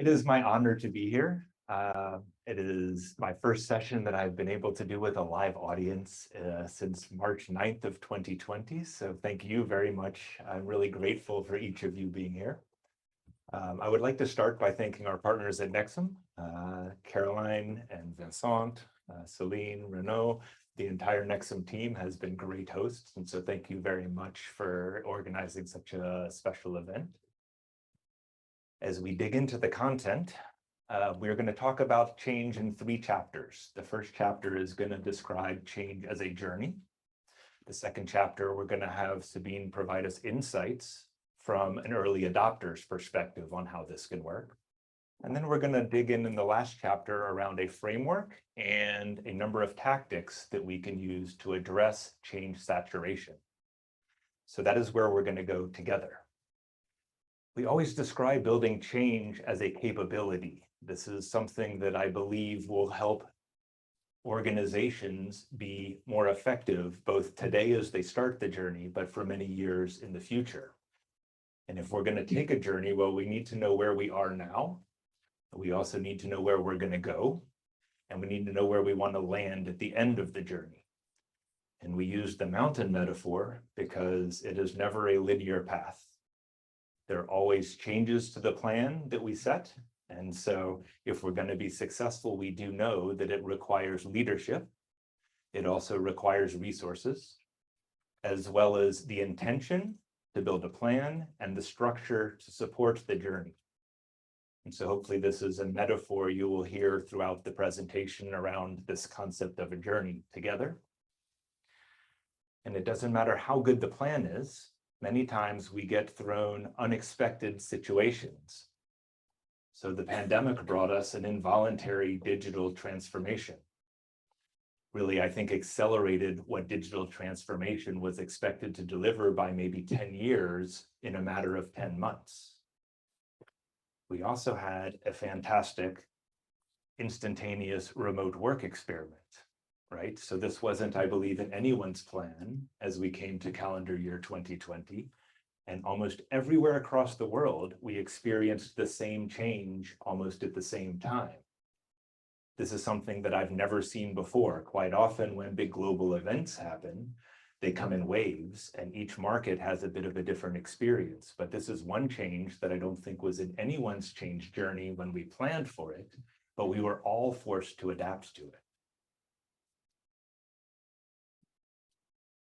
It is my honor to be here. It is my first session that I've been able to do with a live audience since March 9th of 2020. So thank you very much. I'm really grateful for each of you being here. I would like to start by thanking our partners at Nexum, Caroline and Vincent, Celine, Renaud. The entire Nexum team has been great hosts. And so thank you very much for organizing such a special event. As we dig into the content, we're going to talk about change in 3 chapters. The first chapter is going to describe change as a journey. The second chapter, we're going to have Sabine provide us insights from an early adopter's perspective on how this can work. And then we're going to dig in the last chapter around a framework and a number of tactics that we can use to address change saturation. So that is where we're going to go together. We always describe building change as a capability. This is something that I believe will help organizations be more effective, both today as they start the journey, but for many years in the future. And if we're going to take a journey, well, we need to know where we are now. We also need to know where we're going to go. And we need to know where we want to land at the end of the journey. And we use the mountain metaphor because it is never a linear path. There are always changes to the plan that we set. And so if we're going to be successful, we do know that it requires leadership. It also requires resources, as well as the intention to build a plan and the structure to support the journey. And so hopefully this is a metaphor you will hear throughout the presentation around this concept of a journey together. And it doesn't matter how good the plan is. Many times we get thrown unexpected situations. So the pandemic brought us an involuntary digital transformation. Really, I think accelerated what digital transformation was expected to deliver by maybe 10 years in a matter of 10 months. We also had a fantastic instantaneous remote work experiment. Right? So this wasn't, I believe, in anyone's plan as we came to calendar year 2020. And almost everywhere across the world, we experienced the same change almost at the same time. This is something that I've never seen before. Quite often when big global events happen, they come in waves and each market has a bit of a different experience. But this is one change that I don't think was in anyone's change journey when we planned for it, but we were all forced to adapt to it.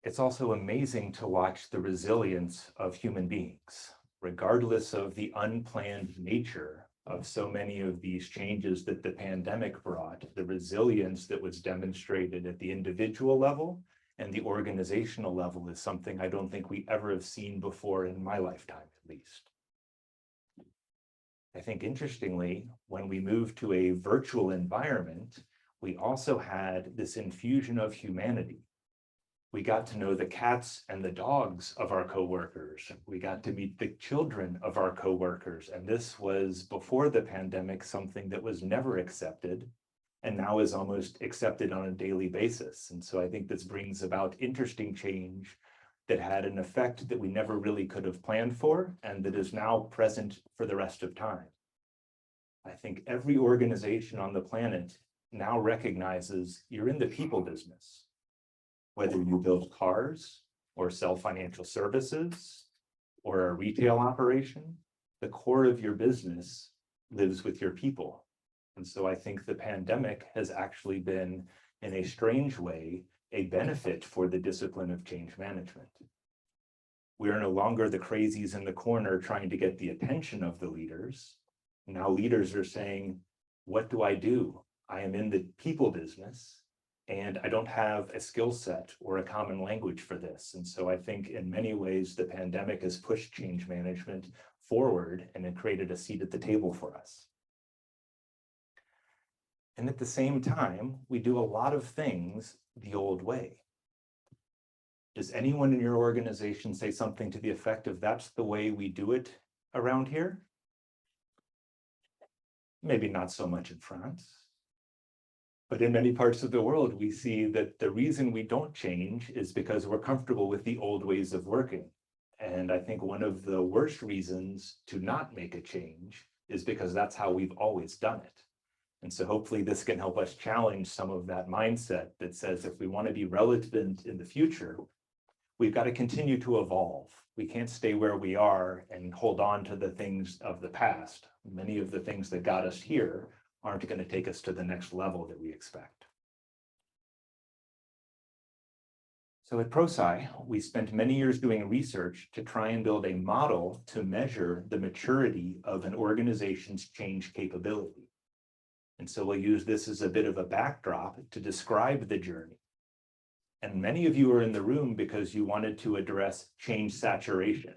It's also amazing to watch the resilience of human beings, regardless of the unplanned nature of so many of these changes that the pandemic brought. The resilience that was demonstrated at the individual level and the organizational level is something I don't think we ever have seen before in my lifetime, at least. I think interestingly, when we moved to a virtual environment, we also had this infusion of humanity. We got to know the cats and the dogs of our coworkers. We got to meet the children of our coworkers. And this was, before the pandemic, something that was never accepted and now is almost accepted on a daily basis. And so I think this brings about interesting change that had an effect that we never really could have planned for and that is now present for the rest of time. I think every organization on the planet now recognizes you're in the people business. Whether you build cars or sell financial services or a retail operation, the core of your business lives with your people. And so I think the pandemic has actually been, in a strange way, a benefit for the discipline of change management. We are no longer the crazies in the corner trying to get the attention of the leaders. Now leaders are saying, what do? I am in the people business. And I don't have a skill set or a common language for this. And so I think in many ways, the pandemic has pushed change management forward and it created a seat at the table for us. And at the same time, we do a lot of things the old way. Does anyone in your organization say something to the effect of that's the way we do it around here? Maybe not so much in France. But in many parts of the world, we see that the reason we don't change is because we're comfortable with the old ways of working. And I think one of the worst reasons to not make a change is because that's how we've always done it. And so hopefully this can help us challenge some of that mindset that says if we want to be relevant in the future, we've got to continue to evolve. We can't stay where we are and hold on to the things of the past. Many of the things that got us here aren't going to take us to the next level that we expect. So at Prosci, we spent many years doing research to try and build a model to measure the maturity of an organization's change capability. And so we'll use this as a bit of a backdrop to describe the journey. And many of you are in the room because you wanted to address change saturation.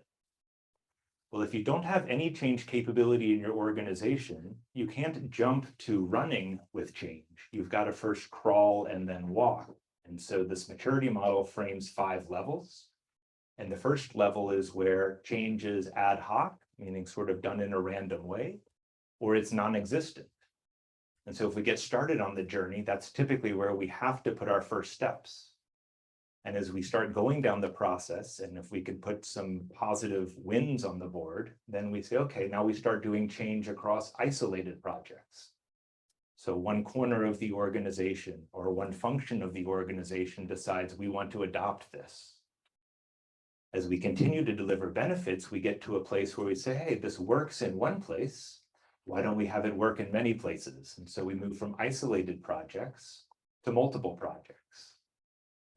Well, if you don't have any change capability in your organization, you can't jump to running with change. You've got to first crawl and then walk. And so this maturity model frames 5 levels. And the first level is where change is ad hoc, meaning sort of done in a random way, or it's non-existent. And so if we get started on the journey, that's typically where we have to put our first steps. And as we start going down the process, and if we could put some positive wins on the board, then we say, okay, now we start doing change across isolated projects. So one corner of the organization or one function of the organization decides we want to adopt this. As we continue to deliver benefits, we get to a place where we say, hey, this works in one place. Why don't we have it work in many places? And so we move from isolated projects to multiple projects.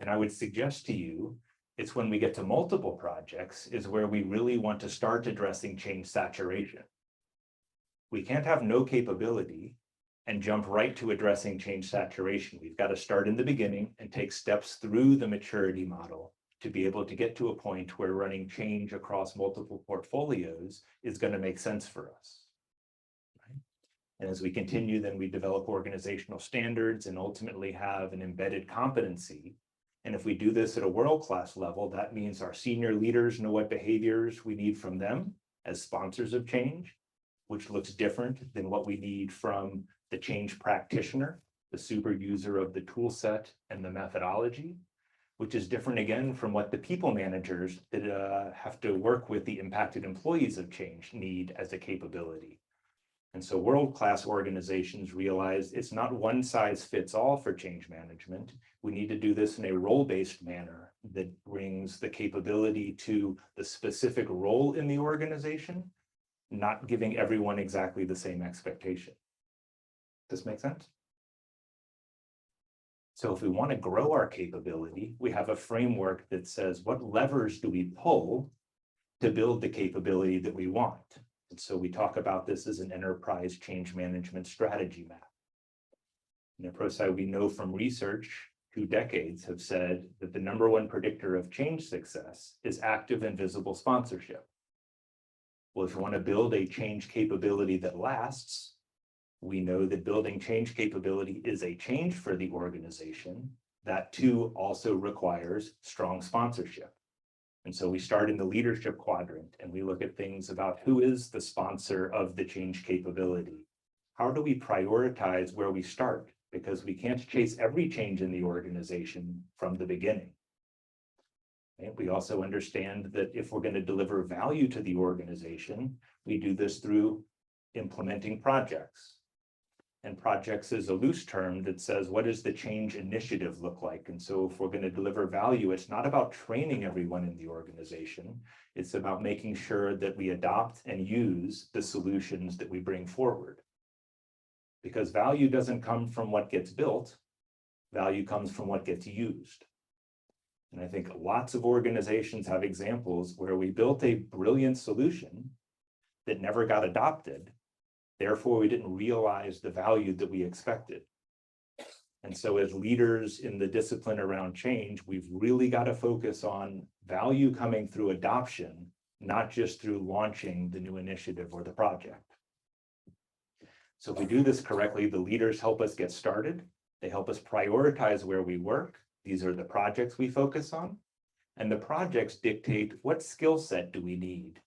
And I would suggest to you, it's when we get to multiple projects is where we really want to start addressing change saturation. We can't have no capability and jump right to addressing change saturation. We've got to start in the beginning and take steps through the maturity model to be able to get to a point where running change across multiple portfolios is going to make sense for us. Right? And as we continue, then we develop organizational standards and ultimately have an embedded competency. And if we do this at a world-class level, that means our senior leaders know what behaviors we need from them as sponsors of change, which looks different than what we need from the change practitioner, the super user of the tool set and the methodology, which is different again from what the people managers that have to work with the impacted employees of change need as a capability. And so world-class organizations realize it's not one size fits all for change management. We need to do this in a role-based manner that brings the capability to the specific role in the organization, not giving everyone exactly the same expectation. Does this make sense? So if we want to grow our capability, we have a framework that says, what levers do we pull to build the capability that we want? And so we talk about this as an enterprise change management strategy map. And at Prosci, we know from research, 2 decades have said that the #1 predictor of change success is active and visible sponsorship. Well, if you want to build a change capability that lasts, we know that building change capability is a change for the organization. That too also requires strong sponsorship. And so we start in the leadership quadrant and we look at things about who is the sponsor of the change capability. How do we prioritize where we start? Because we can't chase every change in the organization from the beginning. And we also understand that if we're going to deliver value to the organization, we do this through implementing projects. And projects is a loose term that says, what does the change initiative look like? And so if we're going to deliver value, it's not about training everyone in the organization. It's about making sure that we adopt and use the solutions that we bring forward. Because value doesn't come from what gets built. Value comes from what gets used. And I think lots of organizations have examples where we built a brilliant solution that never got adopted. Therefore, we didn't realize the value that we expected. And so as leaders in the discipline around change, we've really got to focus on value coming through adoption, not just through launching the new initiative or the project. So if we do this correctly, the leaders help us get started. They help us prioritize where we work. These are the projects we focus on. And the projects dictate what skill set do we need.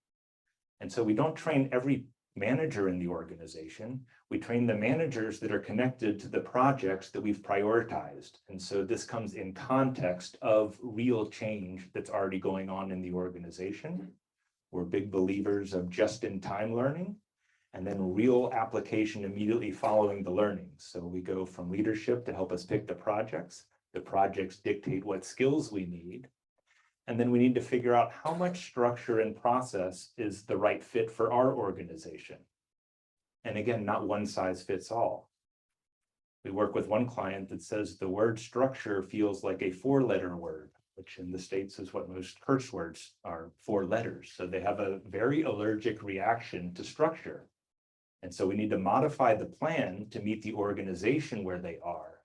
And so we don't train every manager in the organization. We train the managers that are connected to the projects that we've prioritized. And so this comes in context of real change that's already going on in the organization. We're big believers of just-in-time learning. and then real application immediately following the learnings. So we go from leadership to help us pick the projects dictate what skills we need. And then we need to figure out how much structure and process is the right fit for our organization. And again, not one size fits all. We work with one client that says the word structure feels like a 4-letter word, which in the States is what most curse words are, 4 letters. So they have a very allergic reaction to structure. And so we need to modify the plan to meet the organization where they are.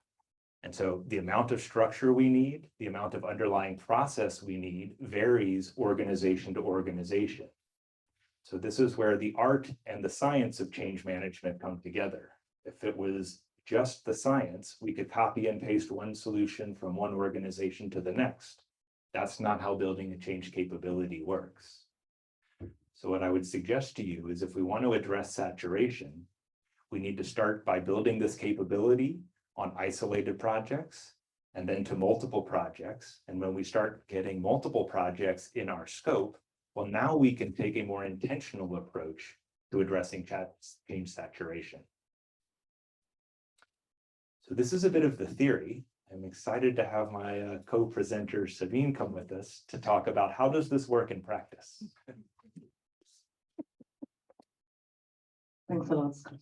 And so the amount of structure we need, the amount of underlying process we need varies organization to organization. So this is where the art and the science of change management come together. If it was just the science, we could copy and paste one solution from one organization to the next. That's not how building a change capability works. So what I would suggest to you is if we want to address saturation, we need to start by building this capability on isolated projects and then to multiple projects. And when we start getting multiple projects in our scope, well, now we can take a more intentional approach to addressing change saturation. So this is a bit of the theory. I'm excited to have my co-presenter Sabine come with us to talk about how does this work in practice. Thanks a lot, Scott.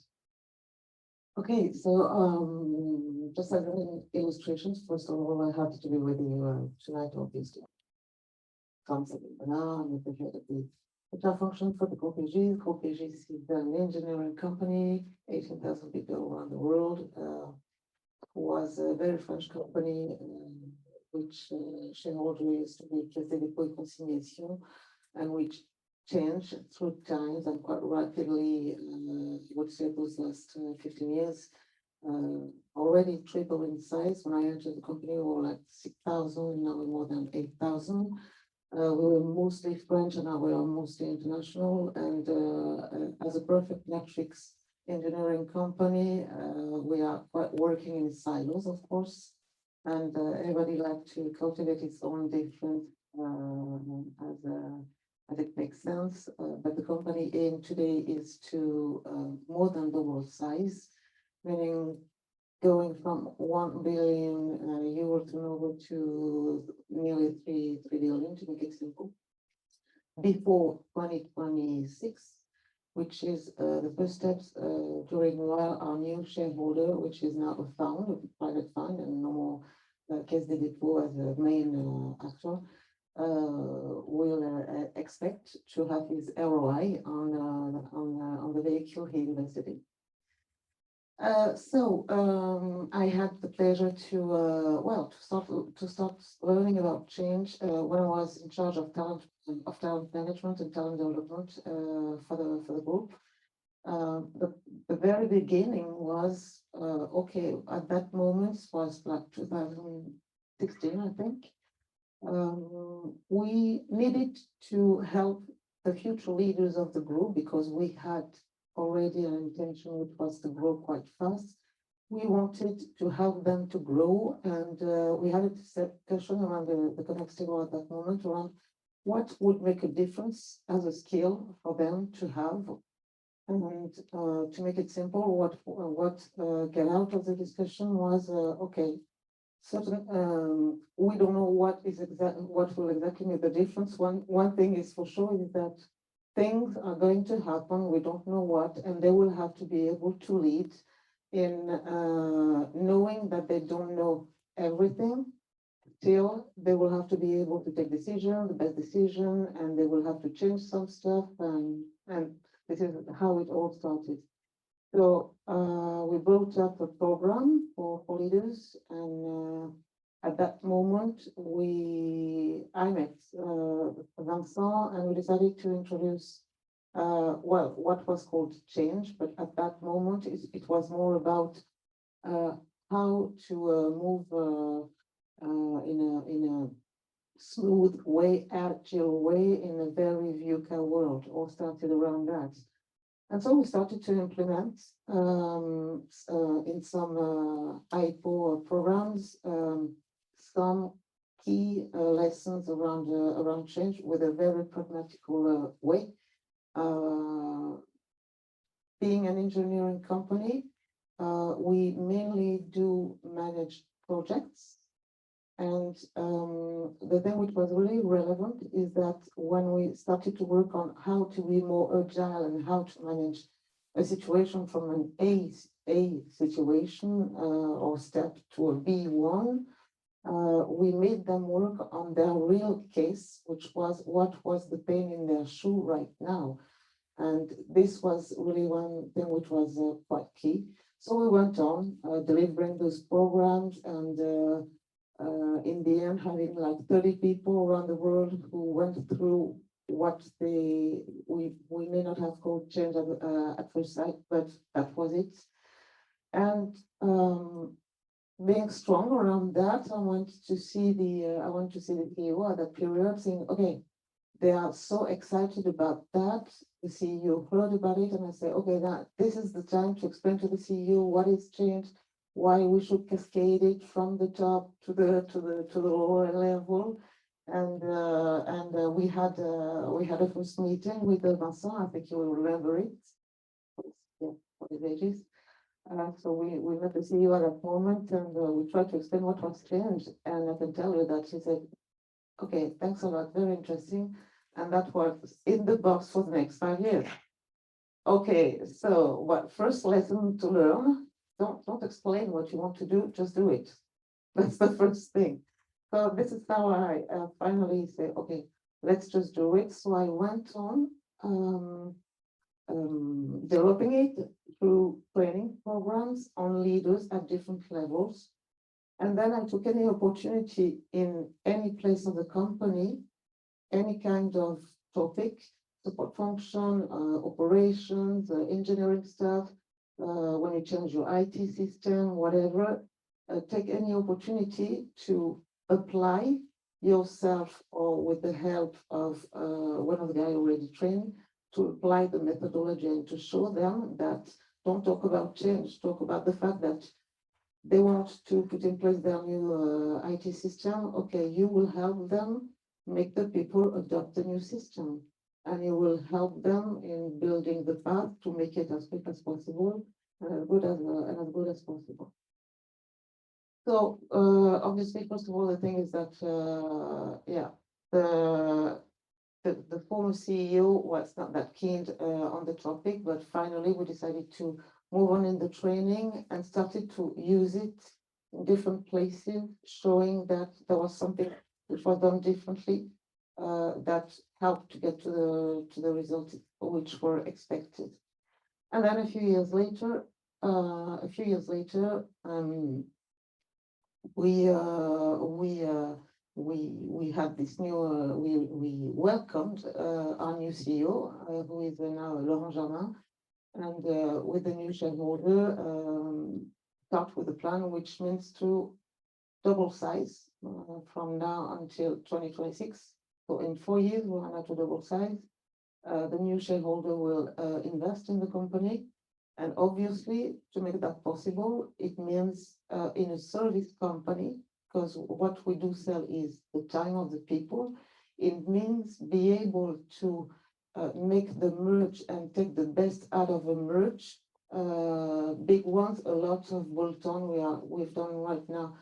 Okay, so just as an illustrations, first of all, I have to be with you tonight, obviously. Concept I'm with the head of the HR function for the COPG. COPG is an engineering company, 18,000 people around the world. Was a very French company, which shareholder used to be Caisse des Dépôts et Consignations, and which changed through times and quite rapidly. I would say those last 15 years, already tripled in size. When I entered the company, we were like 6,000, now we're more than 8,000. We were mostly French and now we are mostly international. And as a perfect metrics engineering company, we are quite working in silos, of course, and everybody like to cultivate its own different as it makes sense. But the company aim today is to more than double size, meaning going from 1 billion euro turnover to nearly 3 billion, to make it simple, before 2026. Which is the first steps during while our new shareholder, which is now a fund, a private fund, and no more Caisse des Dépôts as the main actor, will expect to have his ROI on the vehicle he invested in. I had the pleasure to start learning about change when I was in charge of talent management and talent development for the group. The very beginning was okay. At that moment was like 2016, I think. We needed to help the future leaders of the group because we had already an intention which was to grow quite fast. We wanted to help them to grow, and we had a discussion around the Connect table at that moment around what would make a difference as a skill for them to have. And to make it simple, what get out of the discussion was okay. Certain we don't know what will exactly make the difference. One thing is for sure is that things are going to happen, we don't know what, and they will have to be able to lead in knowing that they don't know everything. Still, they will have to be able to take decision, the best decision, and they will have to change some stuff, and this is how it all started. So we brought up a program for leaders, and at that moment, I met Vincent, and we decided to introduce, what was called change, but at that moment, it was more about how to move in a smooth way, agile way, in a very VUCA world. All started around that. And so we started to implement in some IPO programs some key lessons around change with a very pragmatical way. being an engineering company, we mainly do manage projects. And the thing which was really relevant is that when we started to work on how to be more agile and how to manage a situation from an A situation or step to a B1, we made them work on their real case, which was what was the pain in their shoe right now. And this was really one thing which was quite key. So we went on delivering those programs, and in the end, having like 30 people around the world who went through what we may not have called change at first sight, but that was it. And being strong around that, I went to see the CEO at that period, saying, okay, they are so excited about that. The CEO heard about it, and I say, okay, this is the time to explain to the CEO what is changed, why we should cascade it from the top to the lower level. And we had a first meeting with Vincent. I think you will remember it. Yeah, for his ages. So we met the CEO at that moment, and we tried to explain what was changed. And I can tell you that she said, okay, thanks a lot, very interesting. And that was in the box for the next 5 years. Okay, so what first lesson to learn, don't explain what you want to do, just do it. That's the first thing. So this is how I finally say, okay, let's just do it. So I went on developing it through training programs on leaders at different levels. And then I took any opportunity in any place of the company, any kind of topic, support function, operations, engineering stuff, when you change your IT system, whatever, take any opportunity to apply yourself or with the help of one of the guys already trained to apply the methodology and to show them that don't talk about change, talk about the fact that they want to put in place their new IT system. Okay, you will help them make the people adopt the new system, and you will help them in building the path to make it as quick as possible and as good as possible. So obviously, first of all, the thing is that yeah, the former CEO was not that keen on the topic, but finally we decided to move on in the training and started to use it in different places, showing that there was something which was done differently that helped to get to the results which were expected. And then a few years later, we had this new, we welcomed our new CEO, who is now Laurent Germain, and with the new shareholder, start with a plan which means to double size from now until 2026. So in 4 years, we want to double size. The new shareholder will invest in the company. And obviously, to make that possible, it means in a service company, because what we do sell is the time of the people. It means be able to make the merge and take the best out of a merge. Big ones, a lot of bolt-on we've done right now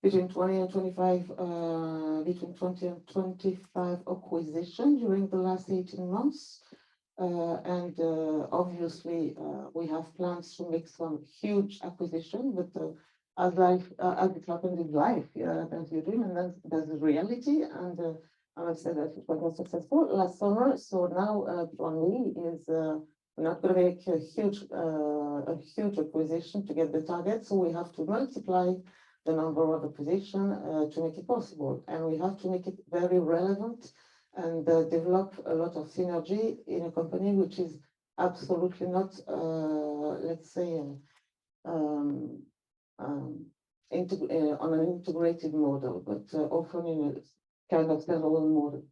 between 20 and 25, between 20 and 25 acquisition during the last 18 months. And obviously, we have plans to make some huge acquisition, but as it happens in life, that's your dream, and that's the reality. And I must say that it was successful last summer. So now on me is we're not going to make a huge acquisition to get the target. So we have to multiply the number of acquisition to make it possible, and we have to make it very relevant and develop a lot of synergy in a company which is absolutely not, let's say, on an integrated model, but often in a kind of standalone model.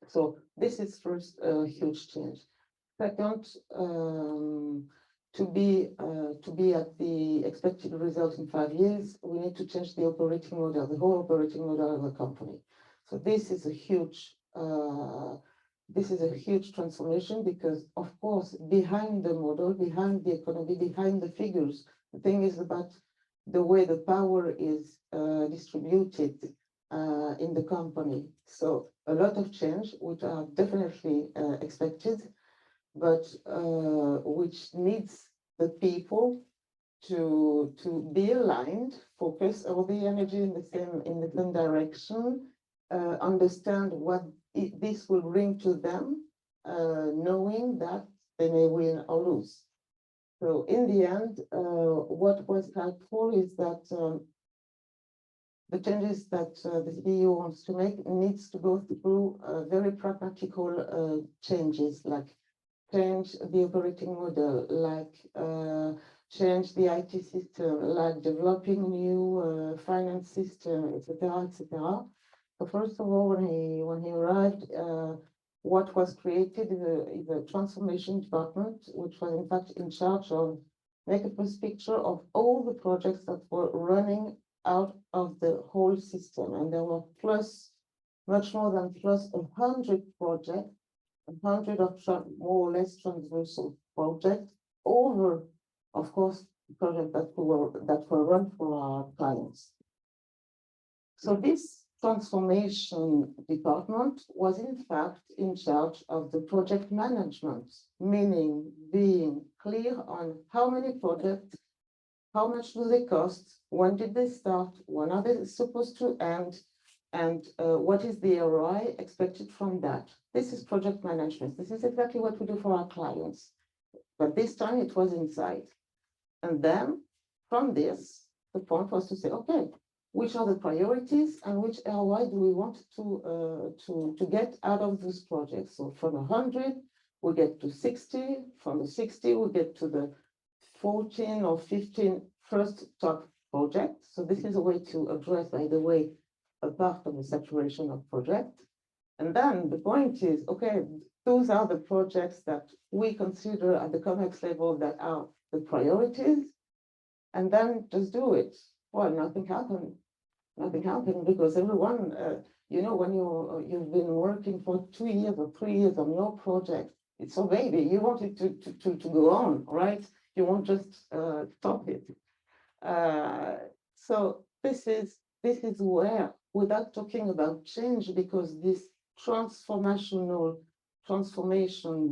So this is first a huge change. Second, to be at the expected result in 5 years, we need to change the operating model, the whole operating model of the company. So this is a huge this is a huge transformation because, of course, behind the model, behind the economy, behind the figures, the thing is about the way the power is distributed in the company. So a lot of change, which are definitely expected, but which needs the people to be aligned, focus all the energy in the same direction, understand what this will bring to them, knowing that they may win or lose. So in the end, what was helpful is that the changes that the CEO wants to make needs to go through very pragmatical changes, like change the operating model, like change the IT system, like developing new finance system, etc., etc. So first of all, when he arrived, what was created is a transformation department, which was in fact in charge of make a first picture of all the projects that were running out of the whole system, and there were much more than plus 100 projects, 100 of more or less transversal projects over, of course, projects that were run for our clients. So this transformation department was in fact in charge of the project management, meaning being clear on how many projects, how much do they cost, when did they start, when are they supposed to end, and what is the ROI expected from that. This is project management. This is exactly what we do for our clients. But this time it was inside. And then from this, the point was to say, okay, which are the priorities and which ROI do we want to get out of this project? So from 100, we get to 60. From the 60, we get to the 14 or 15 first top projects. So this is a way to address, by the way, a part of the saturation of project. And then the point is, okay, those are the projects that we consider at the COMEX level that are the priorities, and then just do it. Well, nothing happened. Nothing happened because everyone, you know, when you've been working for 2 years or 3 years on your project, it's a baby. You want it to go on, right? You won't just stop it. So this is where, without talking about change, because this transformation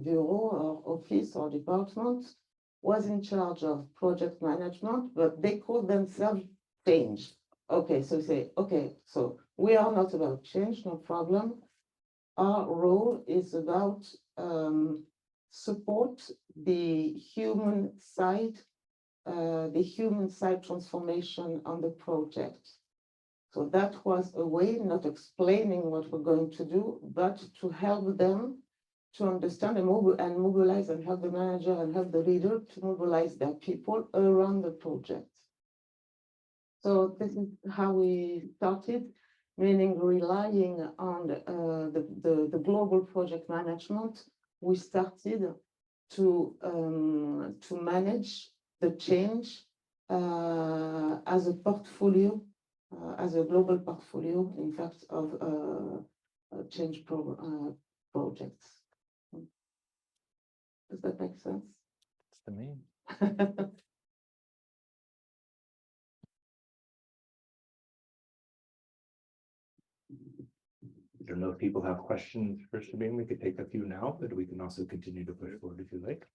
bureau or office or department was in charge of project management, but they call themselves change. Okay, so say, okay, so we are not about change, no problem. Our role is about support the human side transformation on the project. So that was a way, not explaining what we're going to do, but to help them to understand and mobilize and help the manager and help the leader to mobilize their people around the project. So this is how we started, meaning relying on the global project management. We started to manage the change as a portfolio, as a global portfolio, in fact, of change projects. Does that make sense? It's to me. I don't know if people have questions for Sabine. We could take a few now, but we can also continue to push forward if you like.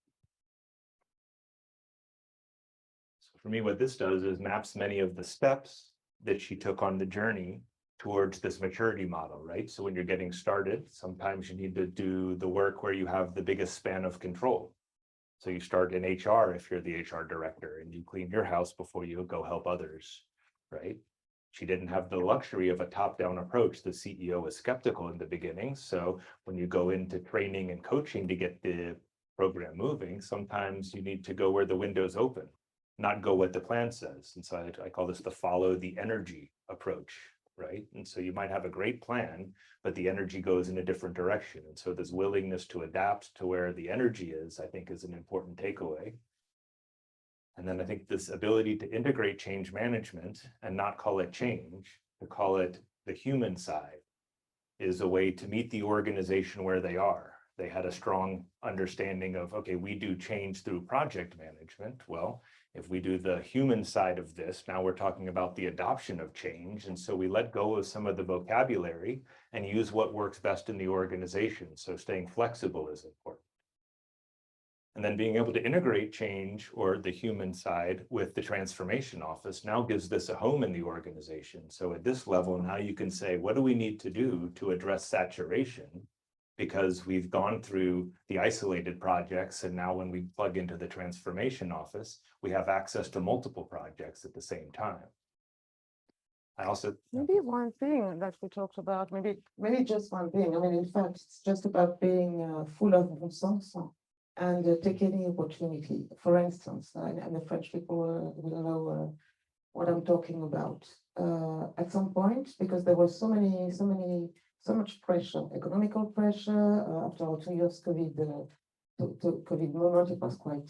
So for me, what this does is maps many of the steps that she took on the journey towards this maturity model, right? So when you're getting started, sometimes you need to do the work where you have the biggest span of control. So you start in HR if you're the HR director, and you clean your house before you go help others, right? She didn't have the luxury of a top-down approach. The CEO was skeptical in the beginning. So when you go into training and coaching to get the program moving, sometimes you need to go where the window's open, not go what the plan says. And so I call this the follow the energy approach, right? And so you might have a great plan, but the energy goes in a different direction. And so this willingness to adapt to where the energy is, I think, is an important takeaway. And then I think this ability to integrate change management and not call it change, to call it the human side is a way to meet the organization where they are. They had a strong understanding of, okay, we do change through project management. Well, if we do the human side of this, now we're talking about the adoption of change. And so we let go of some of the vocabulary and use what works best in the organization. So staying flexible is important. And then being able to integrate change or the human side with the transformation office now gives this a home in the organization. So at this level, now you can say, what do we need to do to address saturation? Because we've gone through the isolated projects, and now when we plug into the transformation office, we have access to multiple projects at the same time. I also maybe one thing that we talked about, maybe just one thing. I mean, in fact, it's just about being full of bon sens and take any opportunity. For instance, and the French people will know what I'm talking about. At some point, because there was so much pressure, economical pressure after 2 years COVID. The COVID moment, it was quite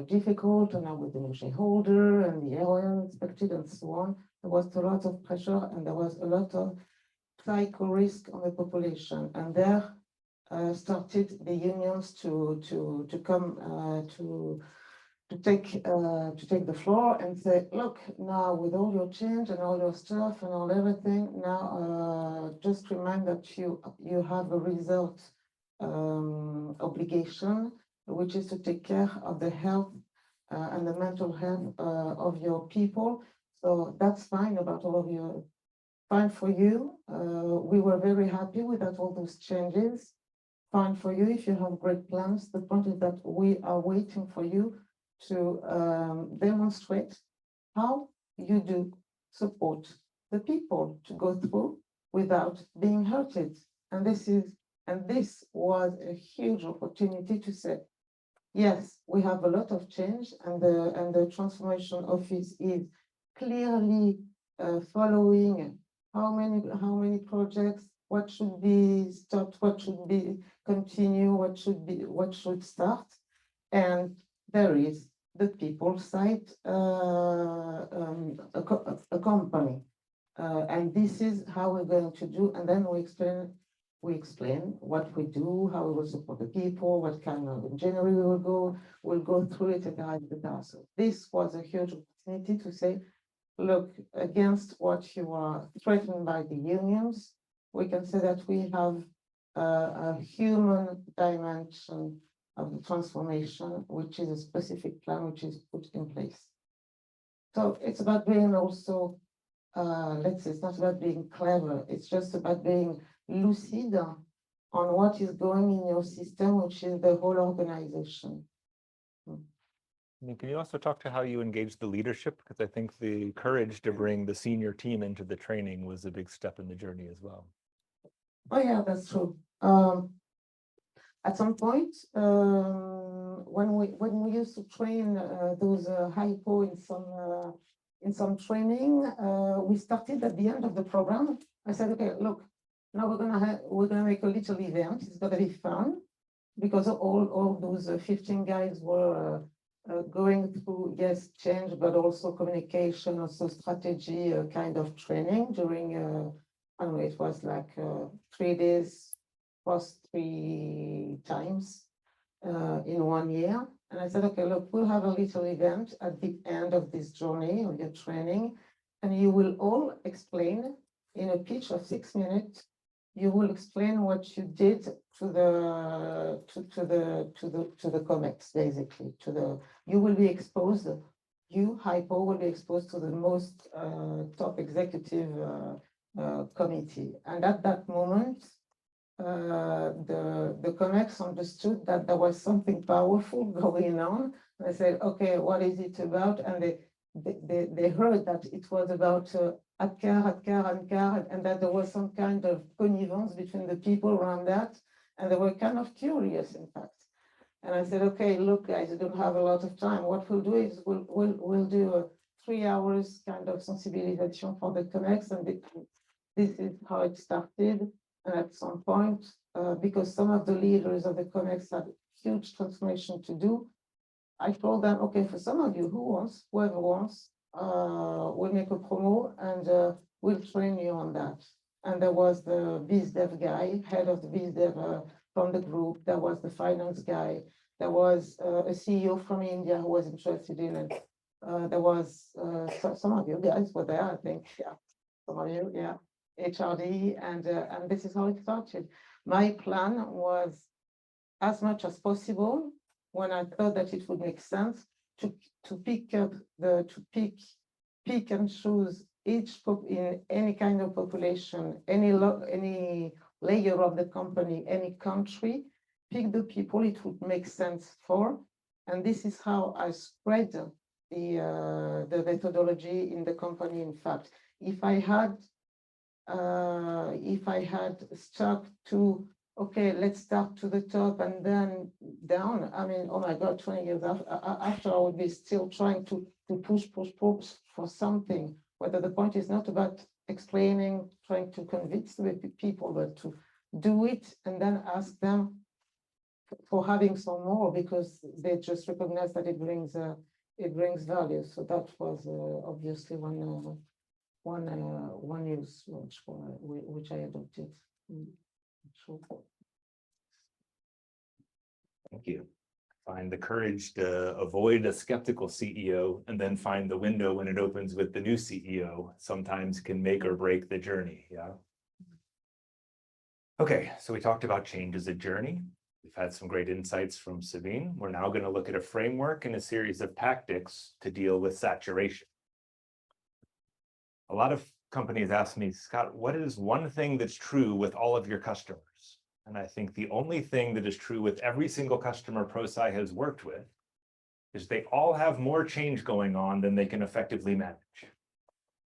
difficult, and now with the new shareholder and the area expected and so on, there was a lot of pressure and there was a lot of psycho risk on the population, and there started the unions to come to take the floor and say, look, now with all your change and all your stuff and all everything, now just remind that you have a result obligation, which is to take care of the health and the mental health of your people. So that's fine about all of you, fine for you. We were very happy with that, all those changes. Fine for you if you have great plans. The point is that we are waiting for you to demonstrate how you do support the people to go through without being hurted. And this was a huge opportunity to say, yes, we have a lot of change, and the transformation office is clearly following how many projects, what should be stopped, what should be continue, what should start, and there is the people side, a company, and this is how we're going to do, and then we explain what we do, how we will support the people, what kind of engineering we'll go through it, etc. So this was a huge opportunity to say, look, against what you are threatened by the unions, we can say that we have a human dimension of the transformation, which is a specific plan which is put in place. So it's about being also, let's say, it's not about being clever, it's just about being lucid on what is going in your system, which is the whole organization. Can you also talk to how you engage the leadership? Because I think the courage to bring the senior team into the training was a big step in the journey as well. Oh yeah, that's true. At some point, when we used to train those hypo in some training, we started at the end of the program. I said, okay, look, now we're gonna make a little event. It's gonna be fun, because all those 15 guys were going through, yes, change, but also communication, also strategy kind of training during, I don't know, it was like 3 days, plus 3 times in 1 year. And I said, okay, look, we'll have a little event at the end of this journey of your training, and you will all explain in a pitch of 6 minutes. You will explain what you did to the COMEX, basically. You will be exposed. You, Hypo, will be exposed to the most top executive committee. And at that moment, the COMEX understood that there was something powerful going on. I said, okay, what is it about? And they heard that it was about ADCAR, and that there was some kind of connivence between the people around that, and they were kind of curious, in fact. And I said, okay, look, guys, you don't have a lot of time. What we'll do is we'll do a 3 hours kind of sensibilization for the COMEX, and this is how it started. And at some point, because some of the leaders of the COMEX had huge transformation to do, I told them, okay, for some of you whoever wants, we'll make a promo and we'll train you on that. and there was the biz dev guy, head of the biz dev from the group. There was the finance guy. There was a CEO from India who was interested in it. There was some of you guys were there, I think. Yeah, some of you, yeah. HRD, and this is how it started. My plan was, as much as possible, when I thought that it would make sense, to pick and choose each in any kind of population, any layer of the company, any country, pick the people it would make sense for, and this is how I spread the methodology in the company. In fact, if I had stuck to, okay, let's start to the top and then down, I mean, oh my God, 20 years after I would be still trying to push for something, whether the point is not about explaining, trying to convince the people, but to do it and then ask them for having some more, because they just recognize that it brings value. So that was obviously one use which I adopted. Sure. Thank you. Find the courage to avoid a skeptical CEO and then find the window when it opens with the new CEO sometimes can make or break the journey. Yeah. Okay, so we talked about change as a journey. We've had some great insights from Sabine. We're now going to look at a framework and a series of tactics to deal with saturation. A lot of companies ask me, Scott, what is one thing that's true with all of your customers? And I think the only thing that is true with every single customer Prosci has worked with is they all have more change going on than they can effectively manage,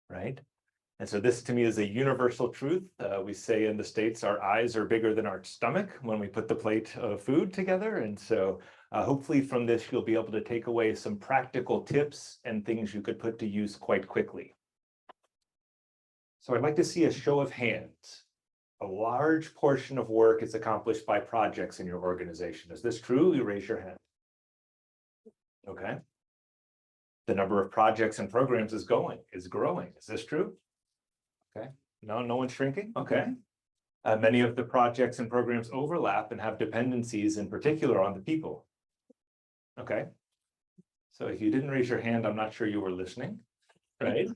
right? And so this to me is a universal truth. We say in the States, our eyes are bigger than our stomach when we put the plate of food together. And so hopefully from this, you'll be able to take away some practical tips and things you could put to use quite quickly. So I'd like to see a show of hands. A large portion of work is accomplished by projects in your organization. Is this true? You raise your hand. Okay. The number of projects and programs is growing. Is this true? Okay. No one's shrinking. Okay. Many of the projects and programs overlap and have dependencies, in particular on the people. Okay. So if you didn't raise your hand, I'm not sure you were listening, right?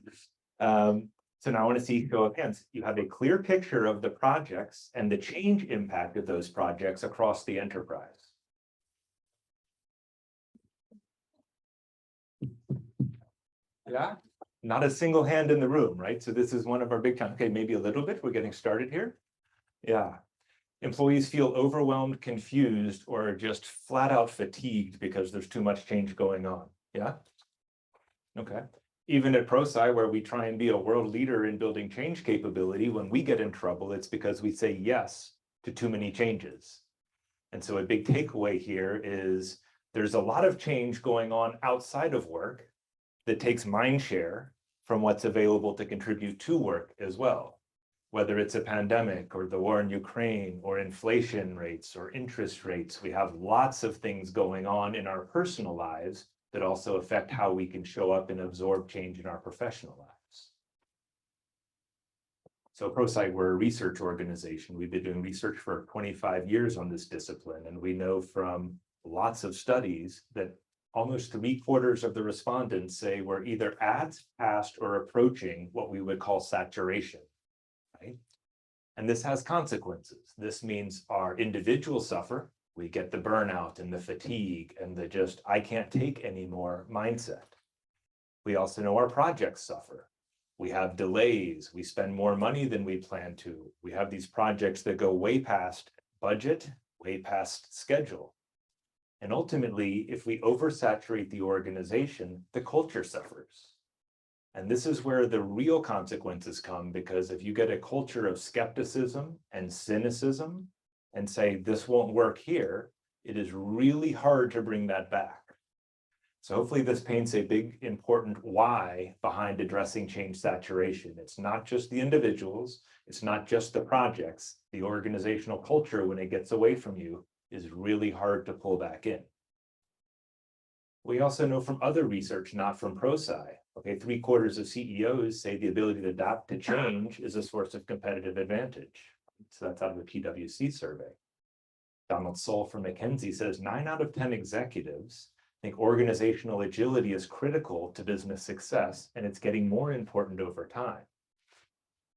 So now I want to see show of hands. You have a clear picture of the projects and the change impact of those projects across the enterprise. Yeah, not a single hand in the room, right? So this is one of our big time. Okay, maybe a little bit. We're getting started here. Yeah. Employees feel overwhelmed, confused, or just flat out fatigued because there's too much change going on. Yeah. Okay. Even at Prosci, where we try and be a world leader in building change capability, when we get in trouble, it's because we say yes to too many changes. And so a big takeaway here is there's a lot of change going on outside of work that takes mind share from what's available to contribute to work as well. Whether it's a pandemic or the war in Ukraine or inflation rates or interest rates, we have lots of things going on in our personal lives that also affect how we can show up and absorb change in our professional lives. So Prosci, we're a research organization. We've been doing research for 25 years on this discipline, and we know from lots of studies that almost 3/4 of the respondents say we're either at, past, or approaching what we would call saturation, right? And this has consequences. This means our individuals suffer. We get the burnout and the fatigue and the just, I can't take anymore mindset. We also know our projects suffer. We have delays. We spend more money than we plan to. We have these projects that go way past budget, way past schedule. And ultimately, if we oversaturate the organization, the culture suffers. And this is where the real consequences come, because if you get a culture of skepticism and cynicism and say, this won't work here, it is really hard to bring that back. So hopefully this paints a big, important why behind addressing change saturation. It's not just the individuals, it's not just the projects. The organizational culture, when it gets away from you, is really hard to pull back in. We also know from other research, not from Prosci, Okay, 3/4 of CEOs say the ability to adapt to change is a source of competitive advantage. So that's out of the PwC survey. Donald Soll from McKinsey says 9 out of 10 executives think organizational agility is critical to business success, and it's getting more important over time.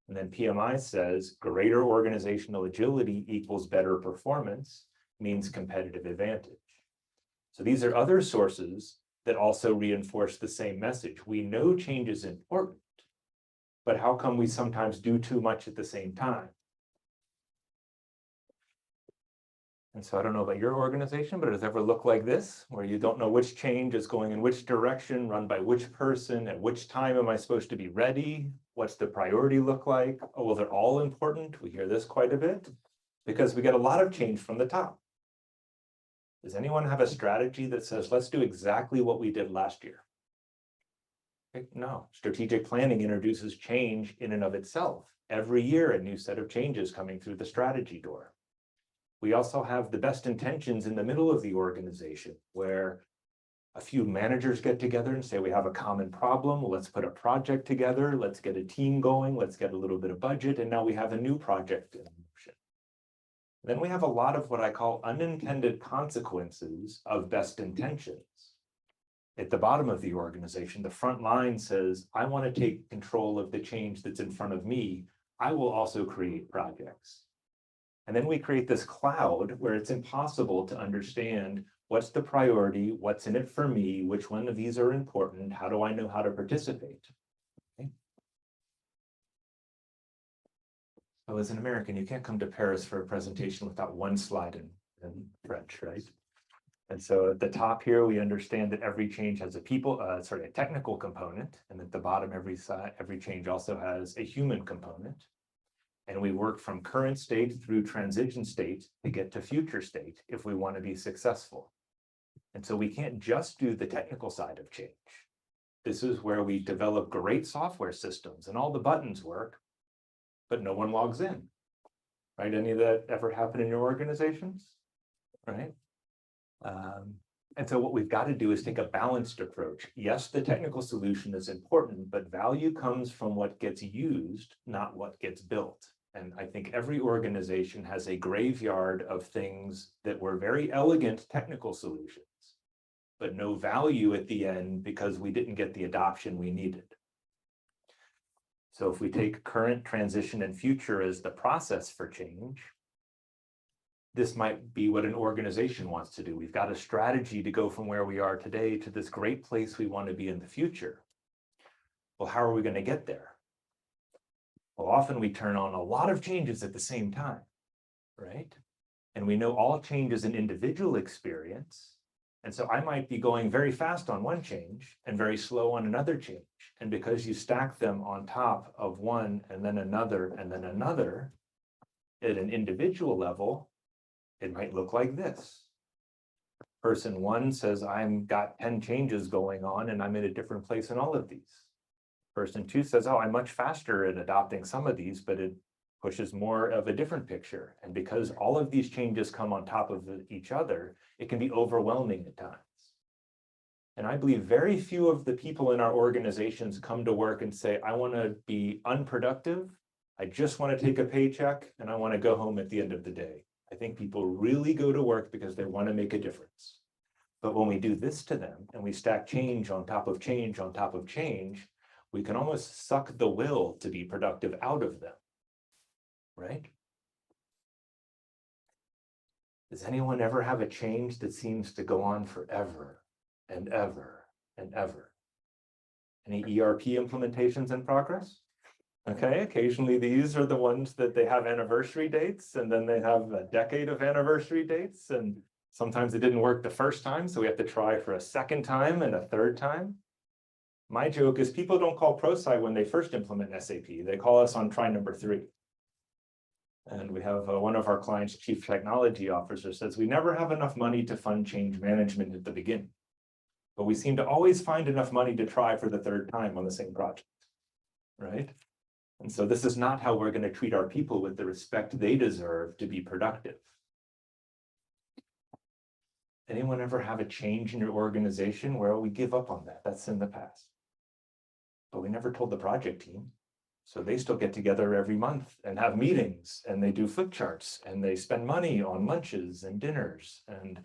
And then PMI says greater organizational agility equals better performance, means competitive advantage. So these are other sources that also reinforce the same message. We know change is important, but how come we sometimes do too much at the same time? And so I don't know about your organization, but does it ever look like this, where you don't know which change is going in which direction, run by which person, at which time am I supposed to be ready? What's the priority look like? Oh, well, they're all important. We hear this quite a bit because we get a lot of change from the top. Does anyone have a strategy that says, let's do exactly what we did last year? No, strategic planning introduces change in and of itself. Every year, a new set of changes coming through the strategy door. We also have the best intentions in the middle of the organization, where a few managers get together and say, we have a common problem. Let's put a project together. Let's get a team going. Let's get a little bit of budget. And now we have a new project in motion. Then we have a lot of what I call unintended consequences of best intentions. At the bottom of the organization, the front line says, I want to take control of the change that's in front of me. I will also create projects. And then we create this cloud where it's impossible to understand what's the priority, what's in it for me, which one of these are important, how do I know how to participate? Okay. So as an American, you can't come to Paris for a presentation without one slide in French, right? And so at the top here, we understand that every change has a technical component, and at the bottom, every change also has a human component. And we work from current state through transition state to get to future state if we want to be successful. And so we can't just do the technical side of change. This is where we develop great software systems and all the buttons work, but no one logs in, right? Any of that ever happen in your organizations, right? And so what we've got to do is take a balanced approach. Yes, the technical solution is important, but value comes from what gets used, not what gets built. And I think every organization has a graveyard of things that were very elegant technical solutions, but no value at the end because we didn't get the adoption we needed. So if we take current, transition, and future as the process for change, this might be what an organization wants to do. We've got a strategy to go from where we are today to this great place we want to be in the future. Well, how are we going to get there? Well, often we turn on a lot of changes at the same time, right? And we know all change is an individual experience. And so I might be going very fast on one change and very slow on another change. And because you stack them on top of one and then another, at an individual level, it might look like this. Person one says, I've got 10 changes going on and I'm in a different place in all of these. Person two says, oh, I'm much faster at adopting some of these, but it pushes more of a different picture. And because all of these changes come on top of each other, it can be overwhelming at times. And I believe very few of the people in our organizations come to work and say, I want to be unproductive. I just want to take a paycheck and I want to go home at the end of the day. I think people really go to work because they want to make a difference. But when we do this to them and we stack change on top of change on top of change, we can almost suck the will to be productive out of them, right? Does anyone ever have a change that seems to go on forever and ever and ever? Any ERP implementations in progress? Okay, occasionally these are the ones that they have anniversary dates and then they have a decade of anniversary dates, and sometimes it didn't work the first time, so we have to try for a second time and a third time. My joke is people don't call Prosci when they first implement SAP. They call us on try number 3. And we have one of our clients' chief technology officer says, we never have enough money to fund change management at the beginning, but we seem to always find enough money to try for the 3rd time on the same project, right? And so this is not how we're going to treat our people with the respect they deserve to be productive. Anyone ever have a change in your organization where we give up on that? That's in the past. but we never told the project team. So they still get together every month and have meetings, and they do flip charts, and they spend money on lunches and dinners and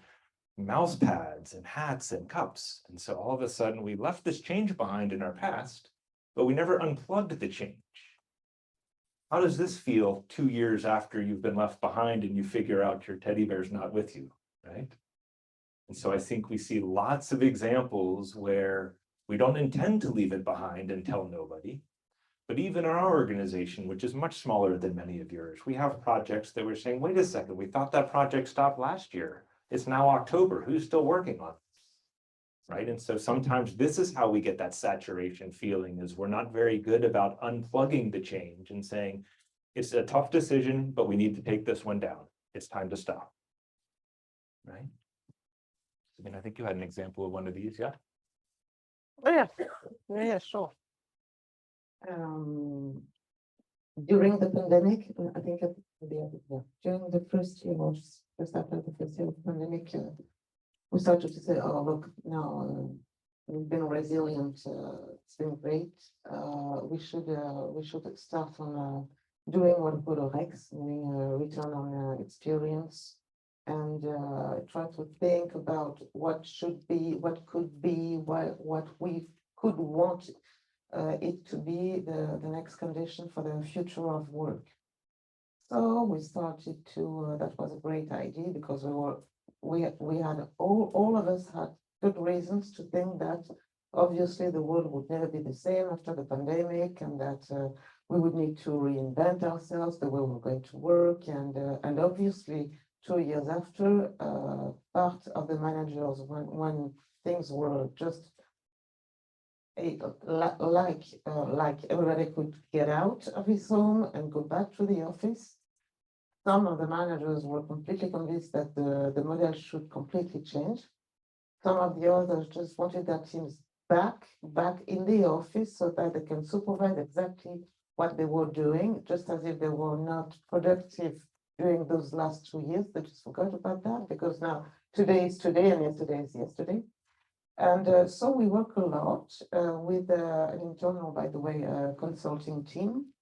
mouse pads and hats and cups. And so all of a sudden we left this change behind in our past, but we never unplugged the change. How does this feel 2 years after you've been left behind and you figure out your teddy bear's not with you, right? And so I think we see lots of examples where we don't intend to leave it behind and tell nobody. But even in our organization, which is much smaller than many of yours, we have projects that we're saying, wait a second, we thought that project stopped last year. It's now October. Who's still working on this? Right. And so sometimes this is how we get that saturation feeling, is we're not very good about unplugging the change and saying, it's a tough decision, but we need to take this one down. It's time to stop. Right. I mean, I think you had an example of one of these, yeah? Oh, yeah, yeah, sure. During the pandemic, I think during the first year or just after the first year of the pandemic, we started to say, oh, look, now we've been resilient, it's been great. We should start on doing what we call REX, meaning return on experience, and try to think about what should be, what could be, what we could want it to be the next condition for the future of work. So we started to, that was a great idea, because we had all of us had good reasons to think that obviously the world would never be the same after the pandemic, and that we would need to reinvent ourselves, the way we're going to work, and obviously 2 years after, part of the managers, when things were just like everybody could get out of his home and go back to the office, some of the managers were completely convinced that the model should completely change. Some of the others just wanted their teams back in the office so that they can supervise exactly what they were doing, just as if they were not productive during those last 2 years. They just forgot about that, because now today is today and yesterday is yesterday. And so we work a lot with an internal, by the way, consulting team.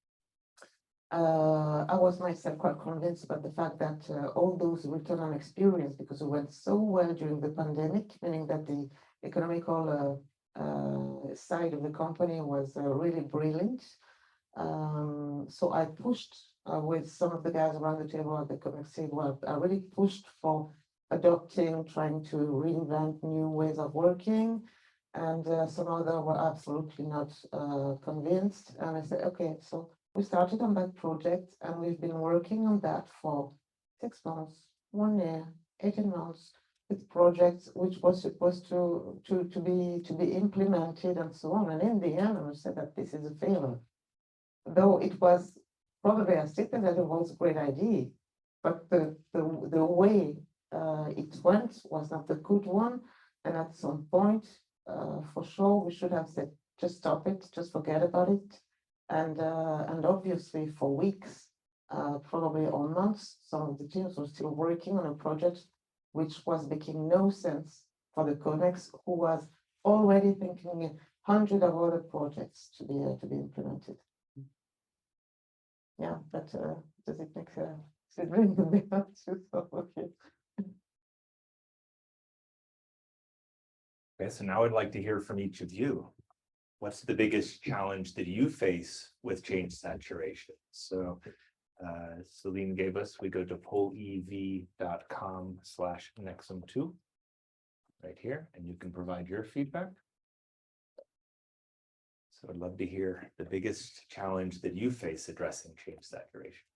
I was myself quite convinced about the fact that all those return on experience, because it went so well during the pandemic, meaning that the economical side of the company was really brilliant. So I pushed with some of the guys around the table at the committee. Well, I really pushed for adopting, trying to reinvent new ways of working, and some other were absolutely not convinced. And I said, okay, so we started on that project, and we've been working on that for 6 months, 1 year, 18 months, with projects which was supposed to be implemented and so on. And in the end, I said that this is a failure, though it was probably a statement that it was a great idea, but the way it went was not the good one. And at some point, for sure, we should have said, just stop it, just forget about it. And obviously for weeks, probably or months, some of the teams were still working on a project which was making no sense for the COMEX, who was already thinking hundreds of other projects to be implemented. Yeah, but does it make sense? It ring the bell too, so okay. Okay, so now I'd like to hear from each of you. What's the biggest challenge that you face with change saturation? So Celine gave us, we go to polev.com/Nexum2 right here, and you can provide your feedback. So I'd love to hear the biggest challenge that you face addressing change saturation.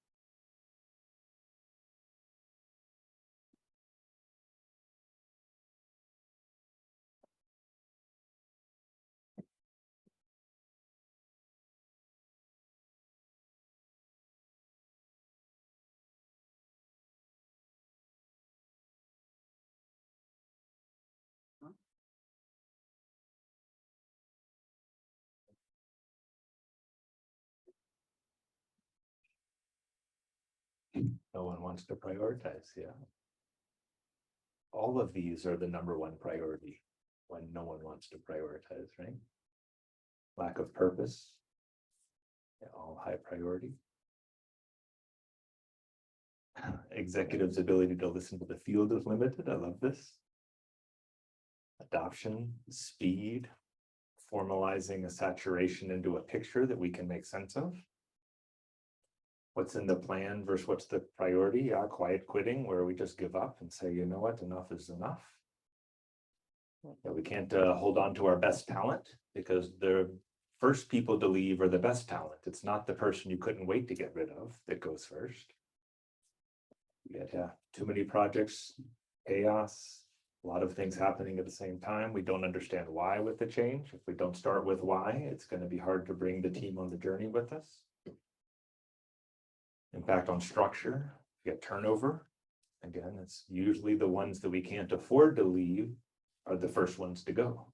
No one wants to prioritize, yeah. All of these are the #1 priority when no one wants to prioritize, right? lack of purpose. Yeah, all high priority. Executives' ability to listen to the field is limited. I love this. Adoption, speed, formalizing a saturation into a picture that we can make sense of. What's in the plan versus what's the priority? Yeah, quiet quitting, where we just give up and say, you know what, enough is enough. Yeah, we can't hold on to our best talent, because the first people to leave are the best talent. It's not the person you couldn't wait to get rid of that goes first. Yeah, too many projects, chaos, a lot of things happening at the same time. We don't understand why with the change. If we don't start with why, it's going to be hard to bring the team on the journey with us. Impact on structure, get turnover. Again, it's usually the ones that we can't afford to leave are the first ones to go.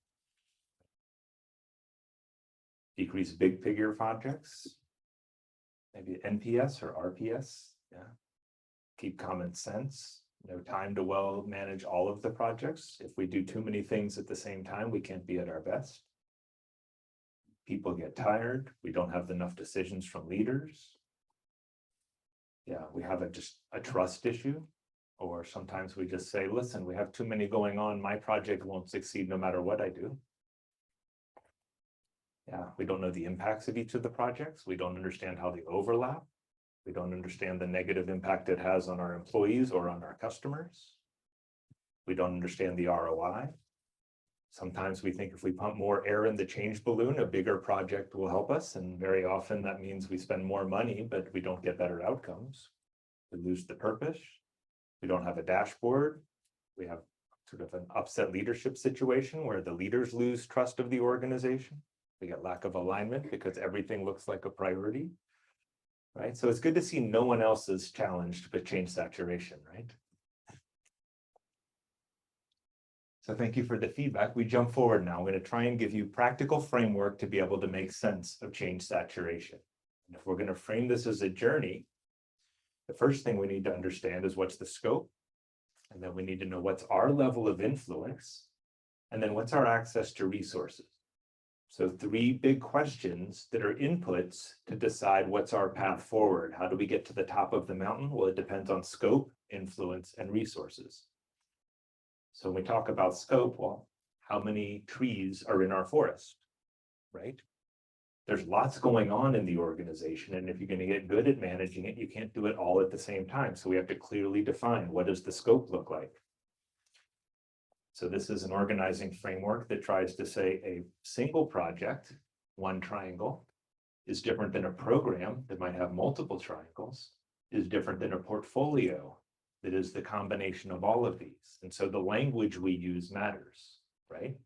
Decrease big figure projects, maybe NPS or RPS. Yeah. Keep common sense. No time to well manage all of the projects. If we do too many things at the same time, we can't be at our best. People get tired. We don't have enough decisions from leaders. Yeah, we have just a trust issue. Or sometimes we just say, listen, we have too many going on. My project won't succeed no matter what I do. Yeah, we don't know the impacts of each of the projects. We don't understand how they overlap. We don't understand the negative impact it has on our employees or on our customers. We don't understand the ROI. Sometimes we think if we pump more air in the change balloon, a bigger project will help us. And very often that means we spend more money, but we don't get better outcomes. We lose the purpose. We don't have a dashboard. We have sort of an upset leadership situation where the leaders lose trust of the organization. We get lack of alignment because everything looks like a priority. Right? So it's good to see no one else is challenged with change saturation, right? So thank you for the feedback. We jump forward now. I'm going to try and give you practical framework to be able to make sense of change saturation. And if we're going to frame this as a journey, the first thing we need to understand is what's the scope. And then we need to know what's our level of influence. And then what's our access to resources. So 3 big questions that are inputs to decide what's our path forward. How do we get to the top of the mountain? Well, it depends on scope, influence, and resources. So when we talk about scope, well, how many trees are in our forest, right? There's lots going on in the organization. And if you're going to get good at managing it, you can't do it all at the same time. So we have to clearly define what does the scope look like. So this is an organizing framework that tries to say a single project, one triangle, is different than a program that might have multiple triangles, is different than a portfolio that is the combination of all of these. And so the language we use matters, right?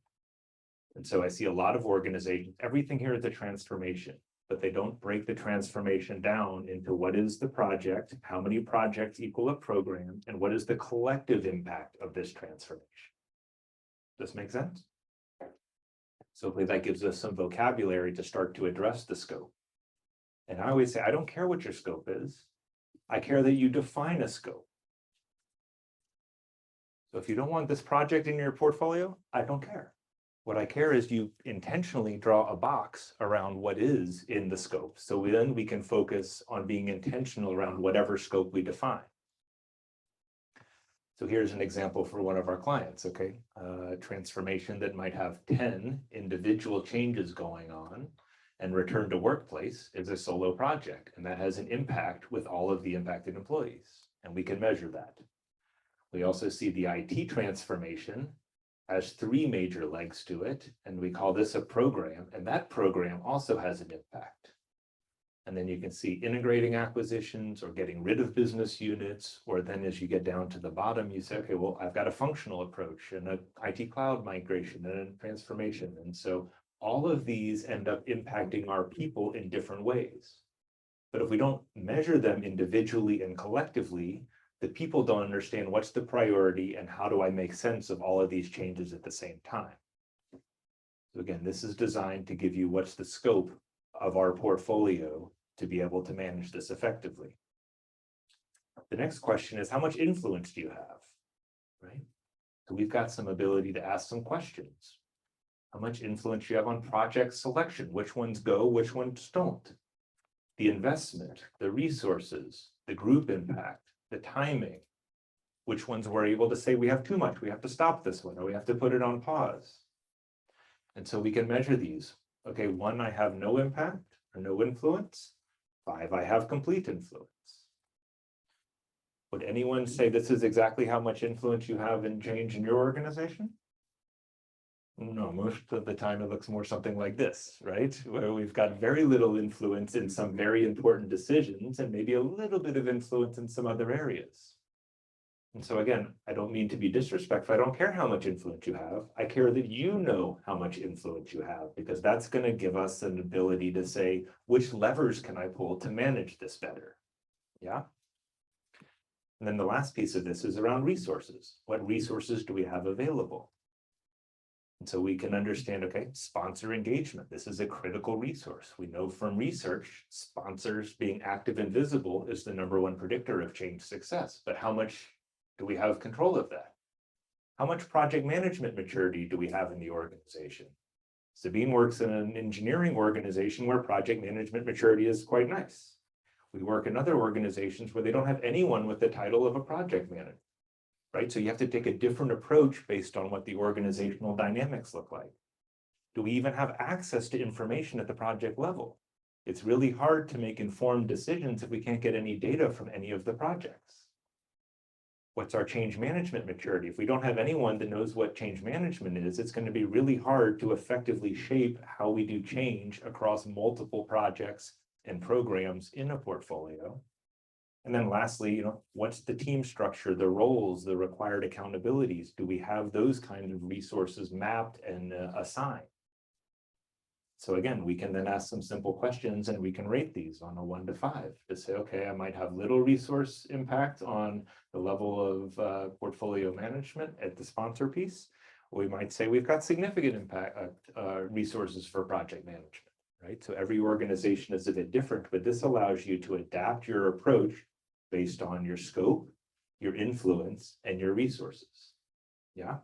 And so I see a lot of organizations, everything here is a transformation, but they don't break the transformation down into what is the project, how many projects equal a program, and what is the collective impact of this transformation. Does this make sense? So hopefully that gives us some vocabulary to start to address the scope. And I always say, I don't care what your scope is. I care that you define a scope. So if you don't want this project in your portfolio, I don't care. What I care is you intentionally draw a box around what is in the scope. So then we can focus on being intentional around whatever scope we define. So here's an example for one of our clients, okay? Transformation that might have 10 individual changes going on, and return to workplace is a solo project, and that has an impact with all of the impacted employees, and we can measure that. We also see the IT transformation has 3 major legs to it, and we call this a program, and that program also has an impact. And then you can see integrating acquisitions or getting rid of business units, or then as you get down to the bottom, you say, okay, well, I've got a functional approach and an IT cloud migration and a transformation. And so all of these end up impacting our people in different ways. But if we don't measure them individually and collectively, the people don't understand what's the priority and how do I make sense of all of these changes at the same time. So again, this is designed to give you what's the scope of our portfolio to be able to manage this effectively. The next question is, how much influence do you have, right? So we've got some ability to ask some questions. How much influence you have on project selection, which ones go, which ones don't. The investment, the resources, the group impact, the timing, which ones we're able to say we have too much, we have to stop this one, or we have to put it on pause. And so we can measure these. Okay, 1, I have no impact or no influence. 5, I have complete influence. Would anyone say this is exactly how much influence you have in change in your organization? No, most of the time it looks more something like this, right? Where we've got very little influence in some very important decisions and maybe a little bit of influence in some other areas. And so again, I don't mean to be disrespectful. I don't care how much influence you have. I care that you know how much influence you have, because that's going to give us an ability to say, which levers can I pull to manage this better? Yeah. And then the last piece of this is around resources. What resources do we have available? And so we can understand, okay, sponsor engagement. This is a critical resource. We know from research, sponsors being active and visible is the #1 predictor of change success. But how much do we have control of that? How much project management maturity do we have in the organization? Sabine works in an engineering organization where project management maturity is quite nice. We work in other organizations where they don't have anyone with the title of a project manager, right? So you have to take a different approach based on what the organizational dynamics look like. Do we even have access to information at the project level? It's really hard to make informed decisions if we can't get any data from any of the projects. What's our change management maturity? If we don't have anyone that knows what change management is, it's going to be really hard to effectively shape how we do change across multiple projects and programs in a portfolio. And then lastly, what's the team structure, the roles, the required accountabilities? Do we have those kind of resources mapped and assigned? So again, we can then ask some simple questions and we can rate these on a 1 to 5 to say, okay, I might have little resource impact on the level of portfolio management at the sponsor piece. We might say we've got significant impact resources for project management, right? So every organization is a bit different, but this allows you to adapt your approach based on your scope, your influence, and your resources. Yeah.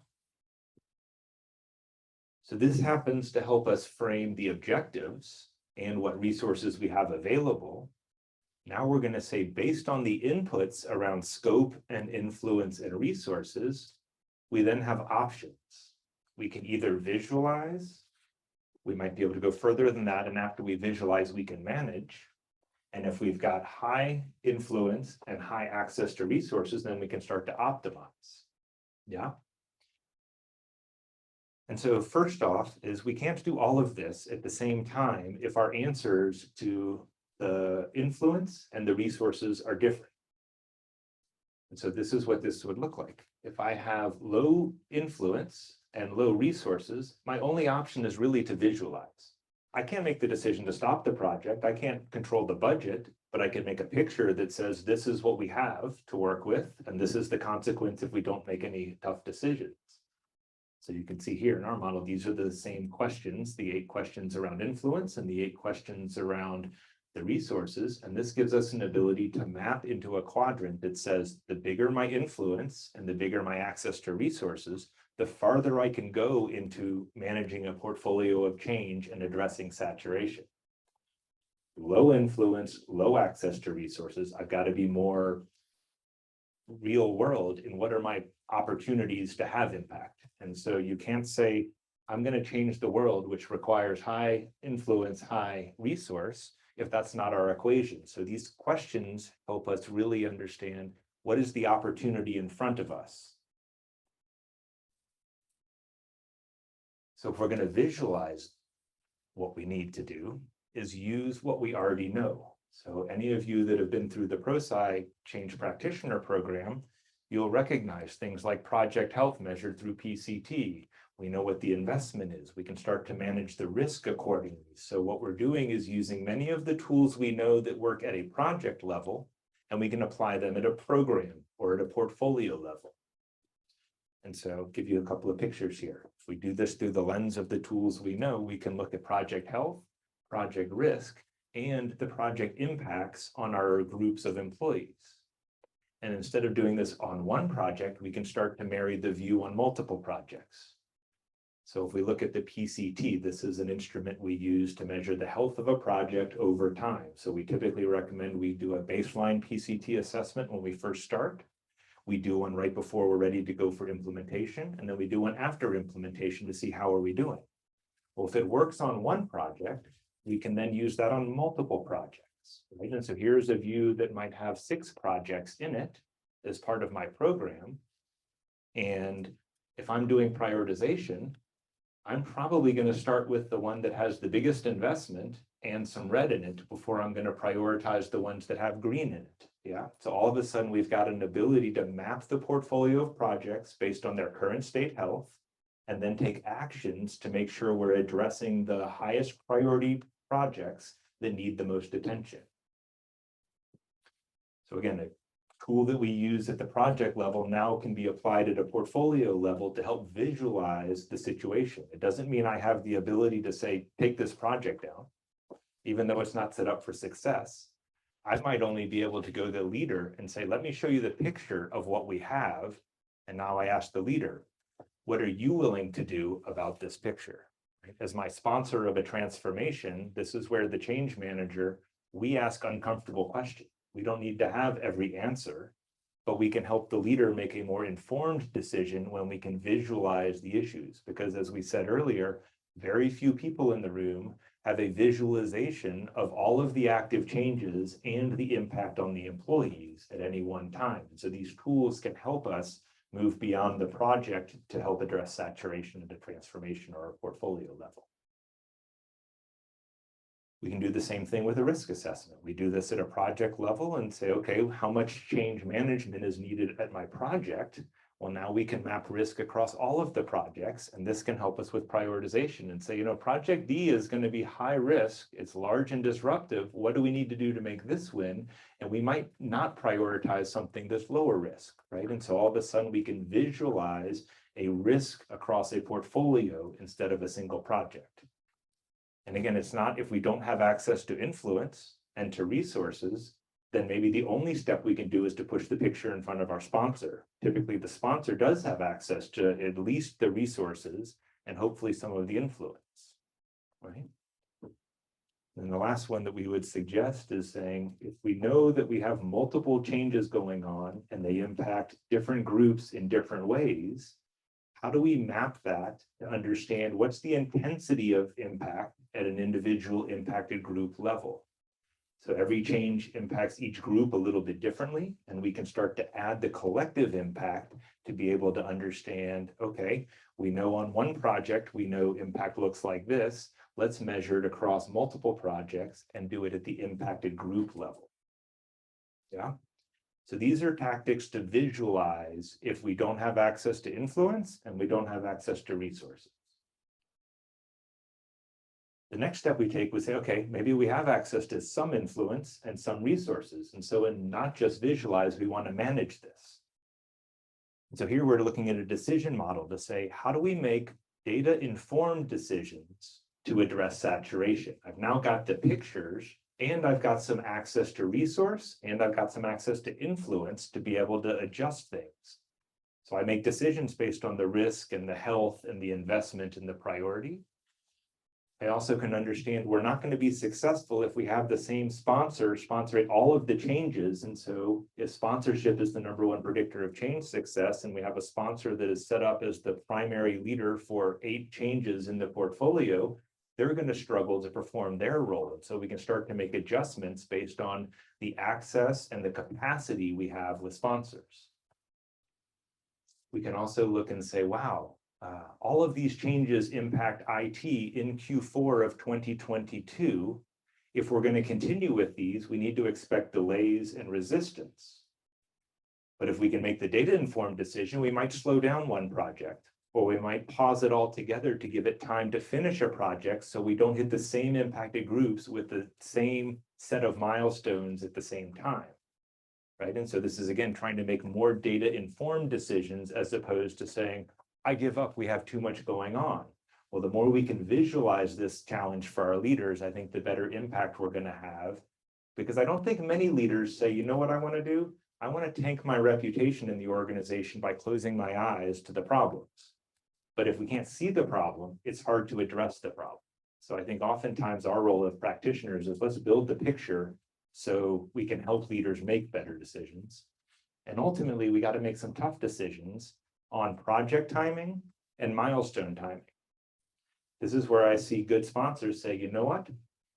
So this happens to help us frame the objectives and what resources we have available. Now we're going to say, based on the inputs around scope and influence and resources, we then have options. We can either visualize, we might be able to go further than that, and after we visualize, we can manage. And if we've got high influence and high access to resources, then we can start to optimize. Yeah. And so first off is we can't do all of this at the same time if our answers to the influence and the resources are different. And so this is what this would look like. If I have low influence and low resources, my only option is really to visualize. I can't make the decision to stop the project. I can't control the budget, but I can make a picture that says this is what we have to work with, and this is the consequence if we don't make any tough decisions. So you can see here in our model, these are the same questions, the 8 questions around influence and the 8 questions around the resources. And this gives us an ability to map into a quadrant that says the bigger my influence and the bigger my access to resources, the farther I can go into managing a portfolio of change and addressing saturation. Low influence, low access to resources, I've got to be more real world in what are my opportunities to have impact. And so you can't say, I'm going to change the world, which requires high influence, high resource, if that's not our equation. So these questions help us really understand what is the opportunity in front of us. So if we're going to visualize what we need to do is use what we already know. So any of you that have been through the Prosci Change Practitioner program, you'll recognize things like project health measured through PCT. We know what the investment is. We can start to manage the risk accordingly. So what we're doing is using many of the tools we know that work at a project level, and we can apply them at a program or at a portfolio level. And so I'll give you a couple of pictures here. If we do this through the lens of the tools we know, we can look at project health, project risk, and the project impacts on our groups of employees. And instead of doing this on one project, we can start to marry the view on multiple projects. So if we look at the PCT, this is an instrument we use to measure the health of a project over time. So we typically recommend we do a baseline PCT assessment when we first start. We do one right before we're ready to go for implementation, and then we do one after implementation to see how are we doing. Well, if it works on one project, we can then use that on multiple projects, right? And so here's a view that might have 6 projects in it as part of my program. And if I'm doing prioritization, I'm probably going to start with the one that has the biggest investment and some red in it before I'm going to prioritize the ones that have green in it. Yeah. So all of a sudden, we've got an ability to map the portfolio of projects based on their current state health, and then take actions to make sure we're addressing the highest priority projects that need the most attention. So again, a tool that we use at the project level now can be applied at a portfolio level to help visualize the situation. It doesn't mean I have the ability to say, take this project down, even though it's not set up for success. I might only be able to go to the leader and say, let me show you the picture of what we have. And now I ask the leader, what are you willing to do about this picture? Right? As my sponsor of a transformation, this is where the change manager, we ask uncomfortable questions. We don't need to have every answer, but we can help the leader make a more informed decision when we can visualize the issues. Because as we said earlier, very few people in the room have a visualization of all of the active changes and the impact on the employees at any one time. And so these tools can help us move beyond the project to help address saturation at a transformation or a portfolio level. We can do the same thing with a risk assessment. We do this at a project level and say, okay, how much change management is needed at my project? Well, now we can map risk across all of the projects, and this can help us with prioritization and say, project D is going to be high risk, it's large and disruptive. What do we need to do to make this win? And we might not prioritize something that's lower risk, right? And so all of a sudden we can visualize a risk across a portfolio instead of a single project. And again, it's not if we don't have access to influence and to resources, then maybe the only step we can do is to push the picture in front of our sponsor. Typically, the sponsor does have access to at least the resources and hopefully some of the influence, right? And the last one that we would suggest is saying, if we know that we have multiple changes going on and they impact different groups in different ways, how do we map that to understand what's the intensity of impact at an individual impacted group level? So every change impacts each group a little bit differently, and we can start to add the collective impact to be able to understand, okay, we know on one project, we know impact looks like this. Let's measure it across multiple projects and do it at the impacted group level. Yeah. So these are tactics to visualize if we don't have access to influence and we don't have access to resources. The next step we take, we say, okay, maybe we have access to some influence and some resources. And so in not just visualize, we want to manage this. And so here we're looking at a decision model to say, how do we make data-informed decisions to address saturation? I've now got the pictures, and I've got some access to resource, and I've got some access to influence to be able to adjust things. So I make decisions based on the risk and the health and the investment and the priority. I also can understand we're not going to be successful if we have the same sponsor sponsoring all of the changes. And so if sponsorship is the #1 predictor of change success, and we have a sponsor that is set up as the primary leader for 8 changes in the portfolio, they're going to struggle to perform their role. And so we can start to make adjustments based on the access and the capacity we have with sponsors. We can also look and say, wow, all of these changes impact IT in Q4 of 2022. If we're going to continue with these, we need to expect delays and resistance. But if we can make the data-informed decision, we might slow down one project, or we might pause it altogether to give it time to finish a project so we don't hit the same impacted groups with the same set of milestones at the same time. Right? And so this is, again, trying to make more data-informed decisions as opposed to saying, I give up, we have too much going on. Well, the more we can visualize this challenge for our leaders, I think the better impact we're going to have. Because I don't think many leaders say, you know what I want to do? I want to tank my reputation in the organization by closing my eyes to the problems. But if we can't see the problem, it's hard to address the problem. So I think oftentimes our role as practitioners is let's build the picture so we can help leaders make better decisions. And ultimately, we got to make some tough decisions on project timing and milestone timing. This is where I see good sponsors say, you know what?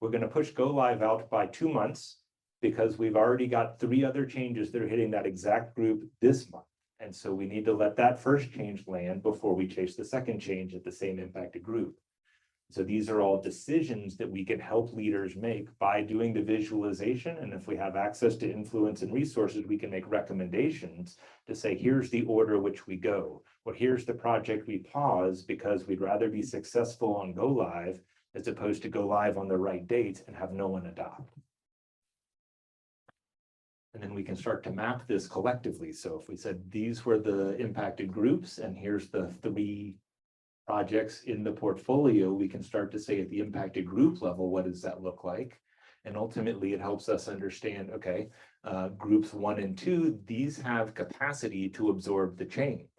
We're going to push go live out by 2 months because we've already got 3 other changes that are hitting that exact group this month. And so we need to let that first change land before we chase the second change at the same impacted group. So these are all decisions that we can help leaders make by doing the visualization. And if we have access to influence and resources, we can make recommendations to say, here's the order which we go, or here's the project we pause because we'd rather be successful on go live as opposed to go live on the right date and have no one adopt. And then we can start to map this collectively. So if we said these were the impacted groups and here's the 3 projects in the portfolio, we can start to say at the impacted group level, what does that look like? And ultimately it helps us understand, okay, groups 1 and 2, these have capacity to absorb the change.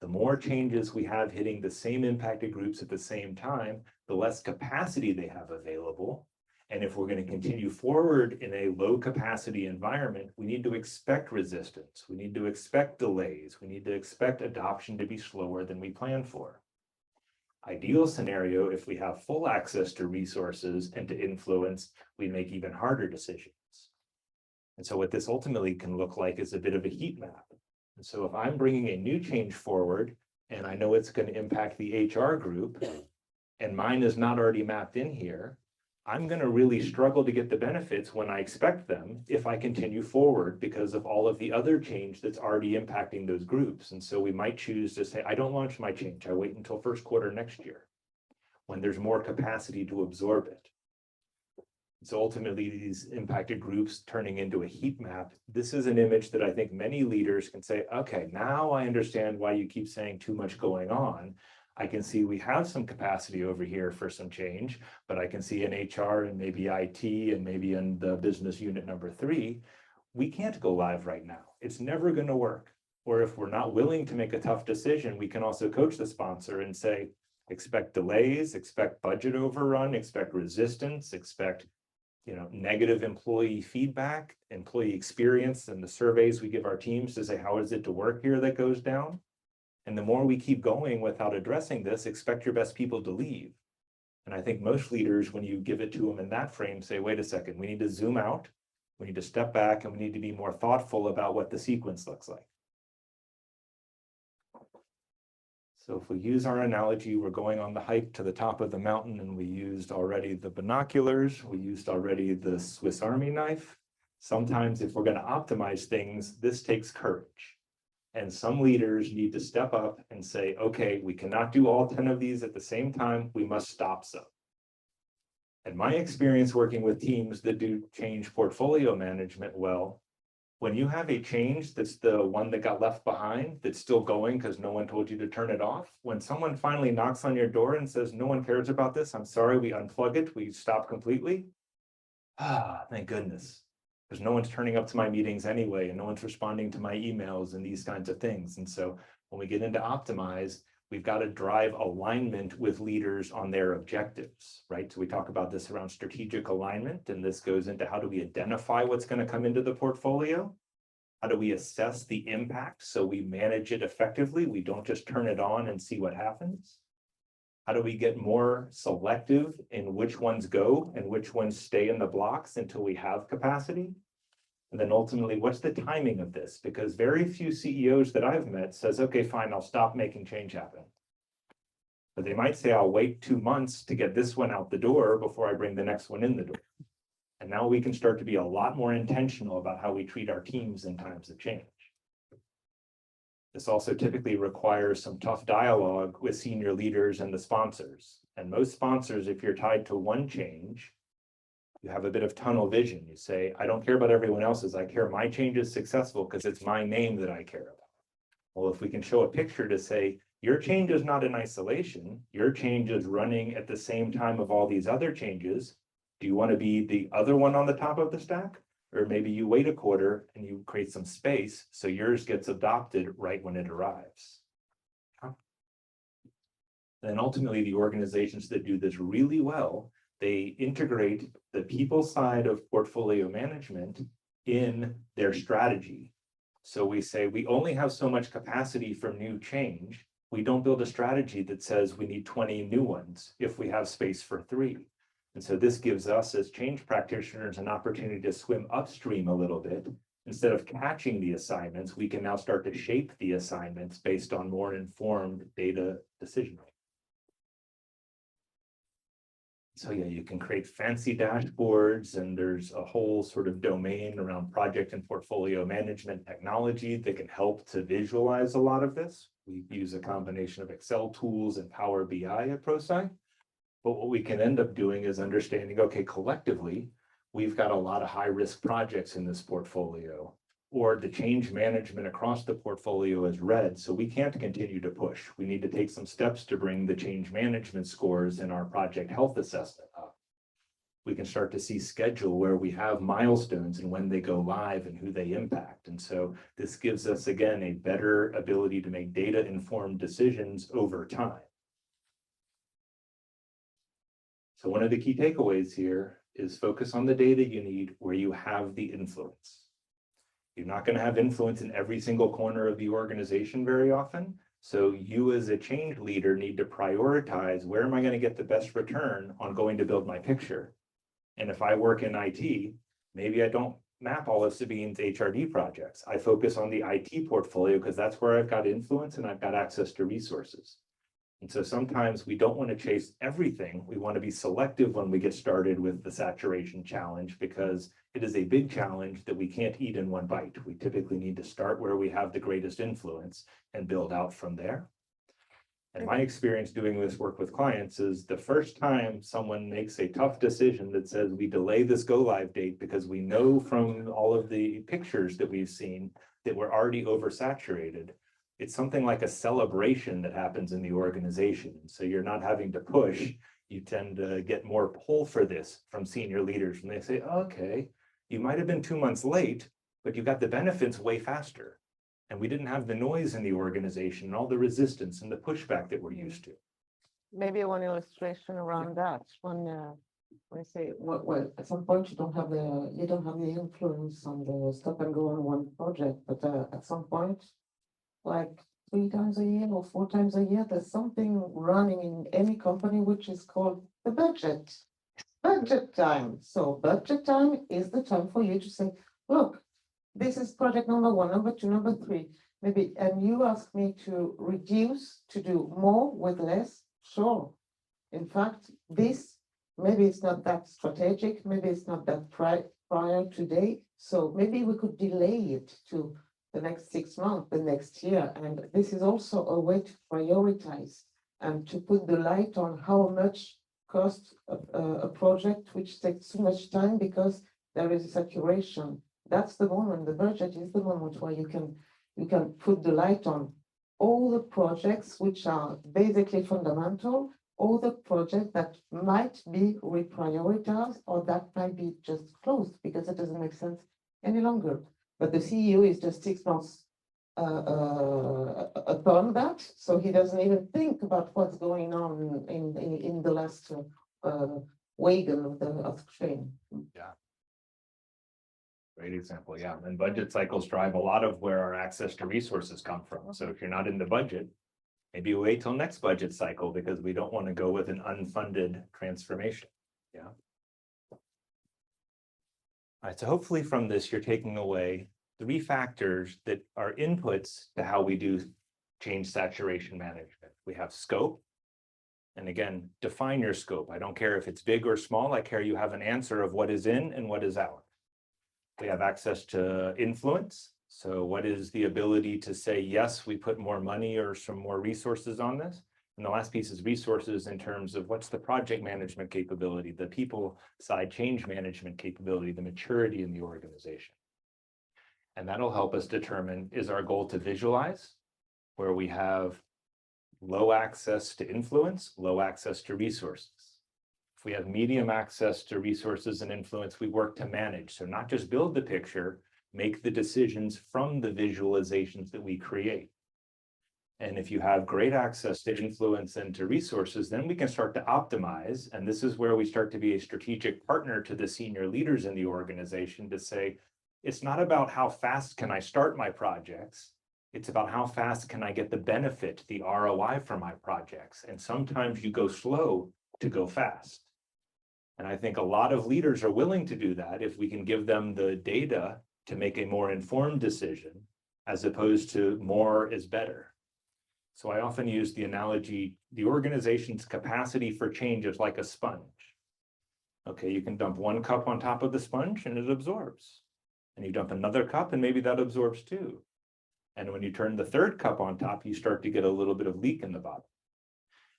The more changes we have hitting the same impacted groups at the same time, the less capacity they have available. And if we're going to continue forward in a low capacity environment, we need to expect resistance. We need to expect delays. We need to expect adoption to be slower than we plan for. Ideal scenario, if we have full access to resources and to influence, we make even harder decisions. And so what this ultimately can look like is a bit of a heat map. And so if I'm bringing a new change forward, and I know it's going to impact the HR group, and mine is not already mapped in here, I'm going to really struggle to get the benefits when I expect them if I continue forward because of all of the other change that's already impacting those groups. And so we might choose to say, I don't launch my change. I wait until first quarter next year when there's more capacity to absorb it. So ultimately, these impacted groups turning into a heat map, this is an image that I think many leaders can say, okay, now I understand why you keep saying too much going on. I can see we have some capacity over here for some change, but I can see in HR and maybe IT and maybe in the business unit number 3, we can't go live right now. It's never going to work. Or if we're not willing to make a tough decision, we can also coach the sponsor and say, expect delays, expect budget overrun, expect resistance, expect negative employee feedback, employee experience, and the surveys we give our teams to say, how is it to work here that goes down? And the more we keep going without addressing this, expect your best people to leave. And I think most leaders, when you give it to them in that frame, say, wait a second, we need to zoom out, we need to step back, and we need to be more thoughtful about what the sequence looks like. So if we use our analogy, we're going on the hike to the top of the mountain, and we used already the binoculars, we used already the Swiss Army knife. Sometimes if we're going to optimize things, this takes courage. And some leaders need to step up and say, okay, we cannot do all 10 of these at the same time. We must stop some. And my experience working with teams that do change portfolio management well, when you have a change that's the one that got left behind, that's still going because no one told you to turn it off, when someone finally knocks on your door and says, no one cares about this, I'm sorry, we unplug it, we stop completely. Thank goodness. Because no one's turning up to my meetings anyway, and no one's responding to my emails and these kinds of things. And so when we get into optimize, we've got to drive alignment with leaders on their objectives, right? So we talk about this around strategic alignment, and this goes into how do we identify what's going to come into the portfolio? How do we assess the impact so we manage it effectively? We don't just turn it on and see what happens. How do we get more selective in which ones go and which ones stay in the blocks until we have capacity? And then ultimately, what's the timing of this? Because very few CEOs that I've met says, okay, fine, I'll stop making change happen. But they might say, I'll wait 2 months to get this one out the door before I bring the next one in the door. And now we can start to be a lot more intentional about how we treat our teams in times of change. This also typically requires some tough dialogue with senior leaders and the sponsors. And most sponsors, if you're tied to one change, you have a bit of tunnel vision. You say, I don't care about everyone else's. I care my change is successful because it's my name that I care about. Well, if we can show a picture to say, your change is not in isolation, your change is running at the same time of all these other changes. Do you want to be the other one on the top of the stack? Or maybe you wait a quarter and you create some space so yours gets adopted right when it arrives. Then ultimately, the organizations that do this really well, they integrate the people side of portfolio management in their strategy. So we say we only have so much capacity for new change. We don't build a strategy that says we need 20 new ones if we have space for 3. And so this gives us as change practitioners an opportunity to swim upstream a little bit. Instead of catching the assignments, we can now start to shape the assignments based on more informed data decision. So yeah, you can create fancy dashboards, and there's a whole sort of domain around project and portfolio management technology that can help to visualize a lot of this. We use a combination of Excel tools and Power BI at Prosci. But what we can end up doing is understanding, okay, collectively, we've got a lot of high-risk projects in this portfolio, or the change management across the portfolio is red, so we can't continue to push. We need to take some steps to bring the change management scores in our project health assessment up. We can start to see schedule where we have milestones and when they go live and who they impact. And so this gives us, again, a better ability to make data-informed decisions over time. So one of the key takeaways here is focus on the data you need where you have the influence. You're not going to have influence in every single corner of the organization very often. So you as a change leader need to prioritize, where am I going to get the best return on going to build my picture? And if I work in IT, maybe I don't map all of Sabine's HRD projects. I focus on the IT portfolio because that's where I've got influence and I've got access to resources. And so sometimes we don't want to chase everything. We want to be selective when we get started with the saturation challenge, because it is a big challenge that we can't eat in one bite. We typically need to start where we have the greatest influence and build out from there. And my experience doing this work with clients is the first time someone makes a tough decision that says we delay this go live date because we know from all of the pictures that we've seen that we're already oversaturated, it's something like a celebration that happens in the organization. So you're not having to push. You tend to get more pull for this from senior leaders. And they say, okay, you might have been 2 months late, but you got the benefits way faster. And we didn't have the noise in the organization and all the resistance and the pushback that we're used to. Maybe one illustration around that. When I say, Well, at some point you don't have the influence on the stop and go on one project, but at some point, like 3 times a year or 4 times a year, there's something running in any company which is called the budget. Budget time. So budget time is the time for you to say, look, this is project number 1, number 2, number 3, maybe, and you ask me to reduce, to do more with less. Sure. In fact, this, maybe it's not that strategic, maybe it's not that prior today. So maybe we could delay it to the next 6 months, the next year. And this is also a way to prioritize and to put the light on how much costs a project which takes too much time because there is a saturation. That's the moment, the budget is the moment where you can put the light on all the projects which are basically fundamental, all the projects that might be reprioritized or that might be just closed because it doesn't make sense any longer. But the CEO is just 6 months upon that, so he doesn't even think about what's going on in the last wagon of the train. Yeah. Great example, yeah. And budget cycles drive a lot of where our access to resources come from. So if you're not in the budget, maybe wait till next budget cycle because we don't want to go with an unfunded transformation. Yeah. All right, so hopefully from this, you're taking away 3 factors that are inputs to how we do change saturation management. We have scope. And again, define your scope. I don't care if it's big or small. I care you have an answer of what is in and what is out. We have access to influence. So what is the ability to say, yes, we put more money or some more resources on this? And the last piece is resources in terms of what's the project management capability, the people side change management capability, the maturity in the organization. And that'll help us determine, is our goal to visualize where we have low access to influence, low access to resources. If we have medium access to resources and influence, we work to manage. So not just build the picture, make the decisions from the visualizations that we create. And if you have great access to influence and to resources, then we can start to optimize. And this is where we start to be a strategic partner to the senior leaders in the organization to say, it's not about how fast can I start my projects. It's about how fast can I get the benefit, the ROI from my projects. And sometimes you go slow to go fast. And I think a lot of leaders are willing to do that if we can give them the data to make a more informed decision, as opposed to more is better. So I often use the analogy, the organization's capacity for change is like a sponge. Okay, you can dump one cup on top of the sponge and it absorbs. And you dump another cup and maybe that absorbs too. And when you turn the third cup on top, you start to get a little bit of leak in the bottom.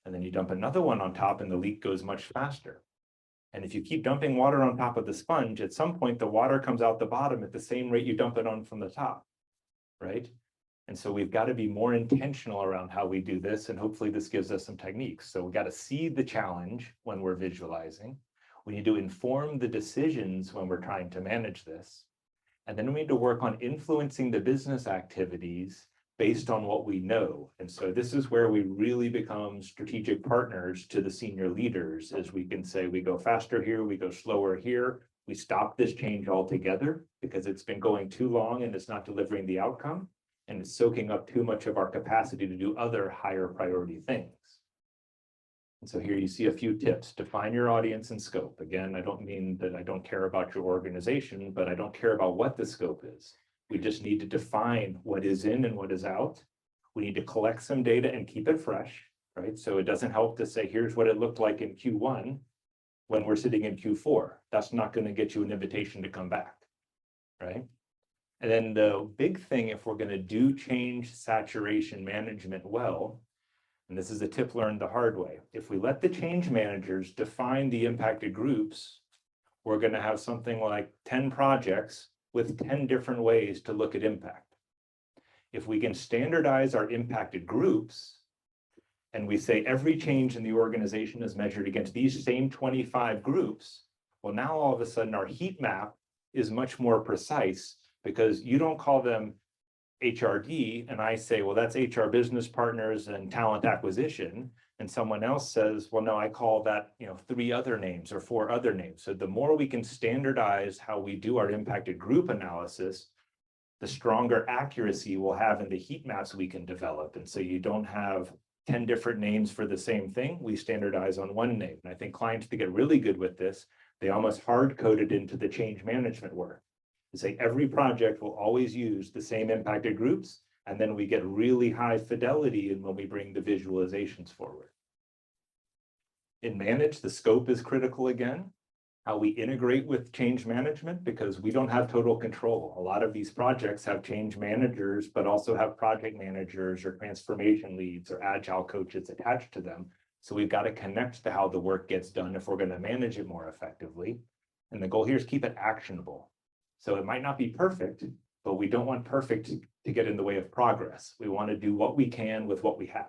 And then you dump another one on top and the leak goes much faster. And if you keep dumping water on top of the sponge, at some point the water comes out the bottom at the same rate you dump it on from the top, right? And so we've got to be more intentional around how we do this. And hopefully this gives us some techniques. So we got to see the challenge when we're visualizing. We need to inform the decisions when we're trying to manage this. And then we need to work on influencing the business activities based on what we know. And so this is where we really become strategic partners to the senior leaders, as we can say, we go faster here, we go slower here. We stop this change altogether because it's been going too long and it's not delivering the outcome. And it's soaking up too much of our capacity to do other higher priority things. And so here you see a few tips. Define your audience and scope. Again, I don't mean that I don't care about your organization, but I don't care about what the scope is. We just need to define what is in and what is out. We need to collect some data and keep it fresh, right? So it doesn't help to say, here's what it looked like in Q1 when we're sitting in Q4. That's not going to get you an invitation to come back, right? And then the big thing, if we're going to do change saturation management well, and this is a tip learned the hard way, if we let the change managers define the impacted groups, we're going to have something like 10 projects with 10 different ways to look at impact. If we can standardize our impacted groups, and we say every change in the organization is measured against these same 25 groups, well, now all of a sudden our heat map is much more precise, because you don't call them HRD and I say, well, that's HR business partners and talent acquisition. And someone else says, well, no, I call that, 3 other names or 4 other names. So the more we can standardize how we do our impacted group analysis, the stronger accuracy we'll have in the heat maps we can develop. And so you don't have 10 different names for the same thing. We standardize on one name. And I think clients, to get really good with this, they almost hard code it into the change management work. To say every project will always use the same impacted groups, and then we get really high fidelity in when we bring the visualizations forward. In manage, the scope is critical again. How we integrate with change management, because we don't have total control. A lot of these projects have change managers, but also have project managers or transformation leads or agile coaches attached to them. So we've got to connect to how the work gets done if we're going to manage it more effectively. And the goal here is keep it actionable. So it might not be perfect, but we don't want perfect to get in the way of progress. We want to do what we can with what we have.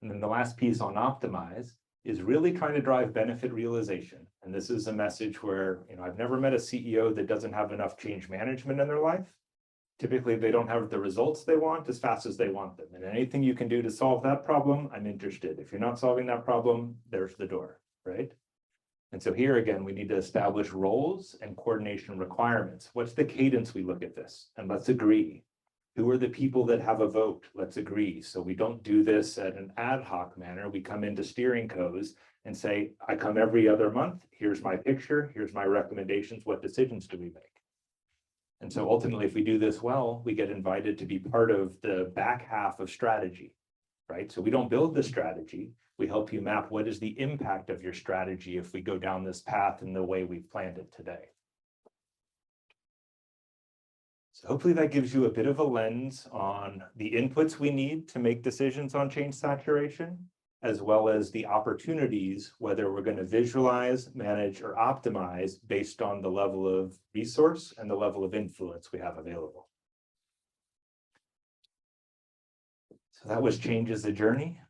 And then the last piece on optimize is really trying to drive benefit realization. And this is a message where, I've never met a CEO that doesn't have enough change management in their life. Typically, they don't have the results they want as fast as they want them. And anything you can do to solve that problem, I'm interested. If you're not solving that problem, there's the door, right? And so here again, we need to establish roles and coordination requirements. What's the cadence we look at this? And let's agree. Who are the people that have a vote? Let's agree. So we don't do this at an ad hoc manner. We come into steering co's and say, I come every other month. Here's my picture. Here's my recommendations. What decisions do we make? And so ultimately, if we do this well, we get invited to be part of the back half of strategy, right? So we don't build the strategy. We help you map what is the impact of your strategy if we go down this path in the way we've planned it today. So hopefully that gives you a bit of a lens on the inputs we need to make decisions on change saturation, as well as the opportunities, whether we're going to visualize, manage, or optimize based on the level of resource and the level of influence we have available. So that was Change as a Journey.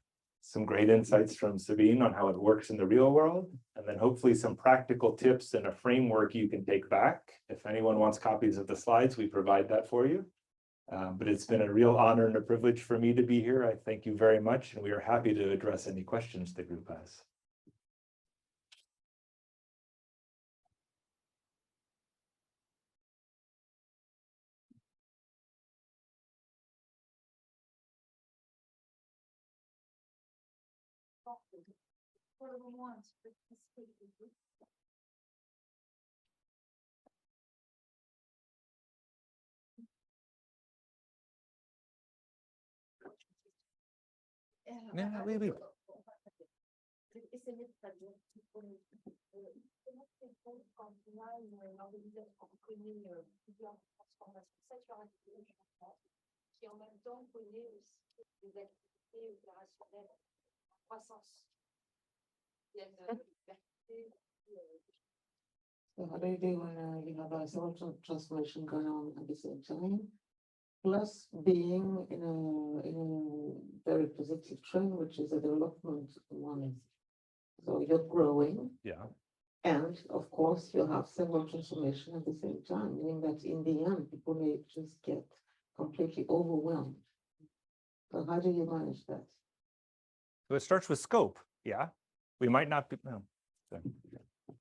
Some great insights from Sabine on how it works in the real world, and then hopefully some practical tips and a framework you can take back. If anyone wants copies of the slides, we provide that for you. But it's been a real honor and a privilege for me to be here. I thank you very much, and we are happy to address any questions the group has. Oui. Essayer de traduire comment c'est bon quand on a une organisation qui connaît plusieurs transformations, ça tu as raconté, je pense, qui en même temps connaît aussi des activités opérationnelles en croissance. Il y a une liberté. So how do you do when you have a several transformation going on at the same time? Plus being in a very positive trend, which is a development one. So you're growing, Yeah. and of course you have several transformation at the same time, meaning that in the end, people may just get completely overwhelmed. So how do you manage that? So it starts with scope. Yeah. We might not be, no.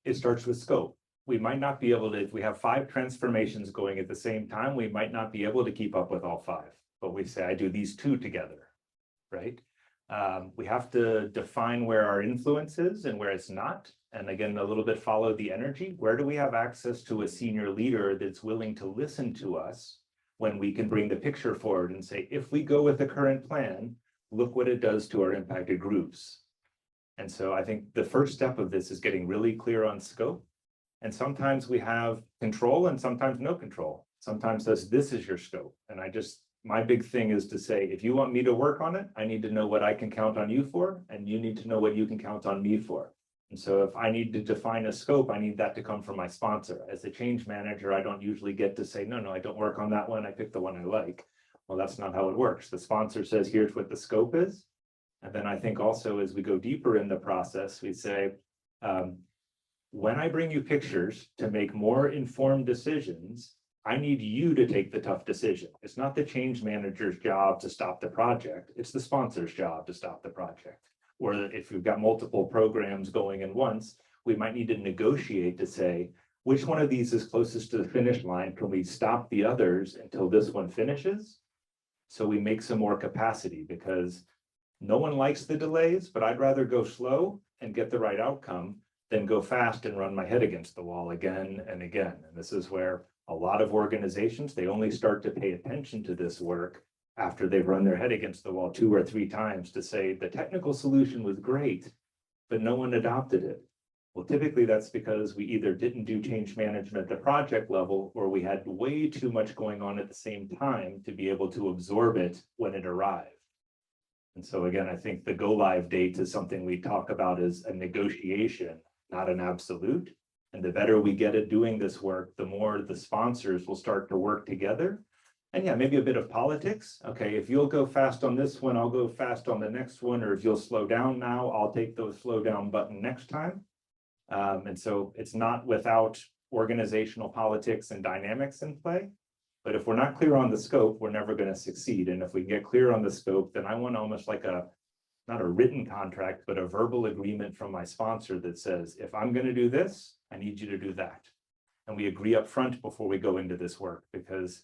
It starts with scope. We might not be able to, if we have 5 transformations going at the same time, we might not be able to keep up with all 5. But we say, I do these 2 together, right? We have to define where our influence is and where it's not. And again, a little bit follow the energy. Where do we have access to a senior leader that's willing to listen to us when we can bring the picture forward and say, if we go with the current plan, look what it does to our impacted groups. And so I think the first step of this is getting really clear on scope. And sometimes we have control and sometimes no control. Sometimes this is your scope. And my big thing is to say, if you want me to work on it, I need to know what I can count on you for, and you need to know what you can count on me for. And so if I need to define a scope, I need that to come from my sponsor. As a change manager, I don't usually get to say, no, I don't work on that one. I pick the one I like. Well, that's not how it works. The sponsor says, here's what the scope is. And then I think also as we go deeper in the process, we say, when I bring you pictures to make more informed decisions, I need you to take the tough decision. It's not the change manager's job to stop the project. It's the sponsor's job to stop the project. Or if we've got multiple programs going in once, we might need to negotiate to say, which one of these is closest to the finish line? Can we stop the others until this one finishes? So we make some more capacity, because no one likes the delays, but I'd rather go slow and get the right outcome than go fast and run my head against the wall again and again. And this is where a lot of organizations, they only start to pay attention to this work after they've run their head against the wall 2 or 3 times to say the technical solution was great, but no one adopted it. Well, typically that's because we either didn't do change management at the project level, or we had way too much going on at the same time to be able to absorb it when it arrived. And so again, I think the go live date is something we talk about as a negotiation, not an absolute. And the better we get at doing this work, the more the sponsors will start to work together. And yeah, maybe a bit of politics. Okay, if you'll go fast on this one, I'll go fast on the next one. Or if you'll slow down now, I'll take the slow down button next time. And so it's not without organizational politics and dynamics in play. But if we're not clear on the scope, we're never going to succeed. And if we get clear on the scope, then I want almost like not a written contract, but a verbal agreement from my sponsor that says, if I'm going to do this, I need you to do that. And we agree up front before we go into this work, because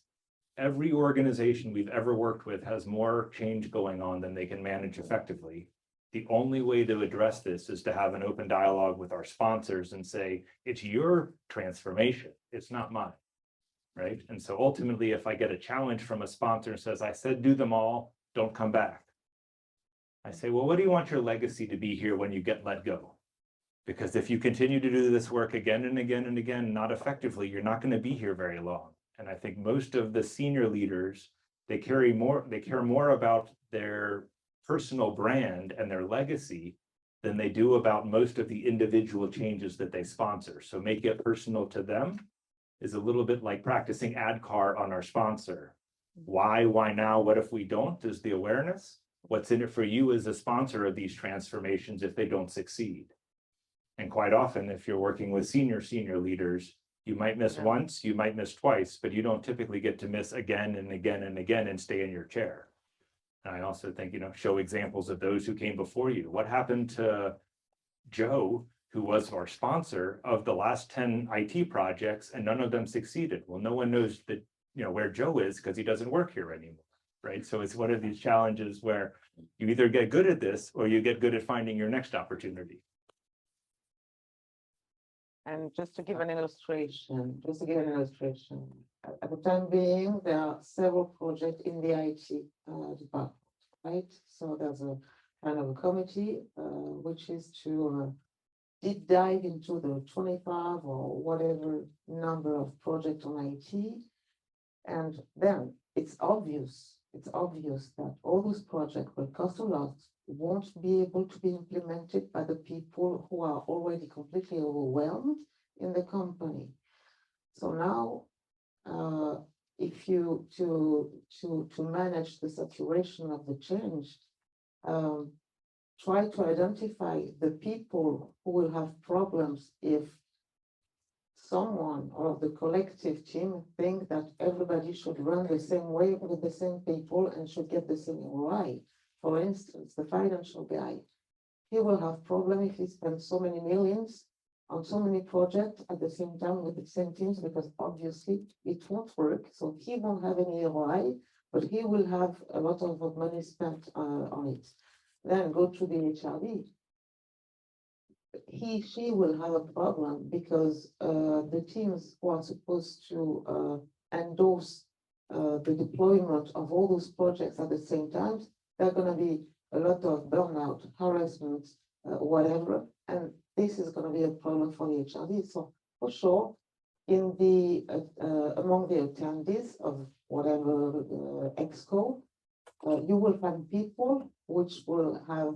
every organization we've ever worked with has more change going on than they can manage effectively. The only way to address this is to have an open dialogue with our sponsors and say, it's your transformation, it's not mine. Right. And so ultimately, if I get a challenge from a sponsor and says, I said, do them all, don't come back. I say, well, what do you want your legacy to be here when you get let go? Because if you continue to do this work again and again and again, not effectively, you're not going to be here very long. And I think most of the senior leaders, they care more about their personal brand and their legacy than they do about most of the individual changes that they sponsor. So make it personal to them is a little bit like practicing ADKAR on our sponsor. Why now? What if we don't? Is the awareness. What's in it for you as a sponsor of these transformations if they don't succeed? And quite often, if you're working with senior leaders, You might miss Yeah. once, you might miss twice, but you don't typically get to miss again and again and again and stay in your chair. And I also think, show examples of those who came before you. What happened to Joe, who was our sponsor of the last 10 IT projects, and none of them succeeded? Well, no one knows that, where Joe is because he doesn't work here anymore, right? So it's one of these challenges where you either get good at this or you get good at finding your next opportunity. And just to give an illustration, At the time being, there are several projects in the IT department, right? So there's a kind of a committee, which is to deep dive into the 25 or whatever number of projects on IT. And then it's obvious that all those projects will cost a lot, won't be able to be implemented by the people who are already completely overwhelmed in the company. So now, if you to manage the saturation of the change, try to identify the people who will have problems if someone or the collective team think that everybody should run the same way with the same people and should get the same ROI. For instance, the financial guy, he will have problem if he spends so many millions on so many projects at the same time with the same teams, because obviously it won't work. So he won't have any ROI, but he will have a lot of money spent on it. Then go to the HRD. She will have a problem because the teams who are supposed to endorse the deployment of all those projects at the same time, there are going to be a lot of burnout, harassment, whatever, and this is going to be a problem for the HRD. So for sure, in the among the attendees of whatever exco, you will find people which will have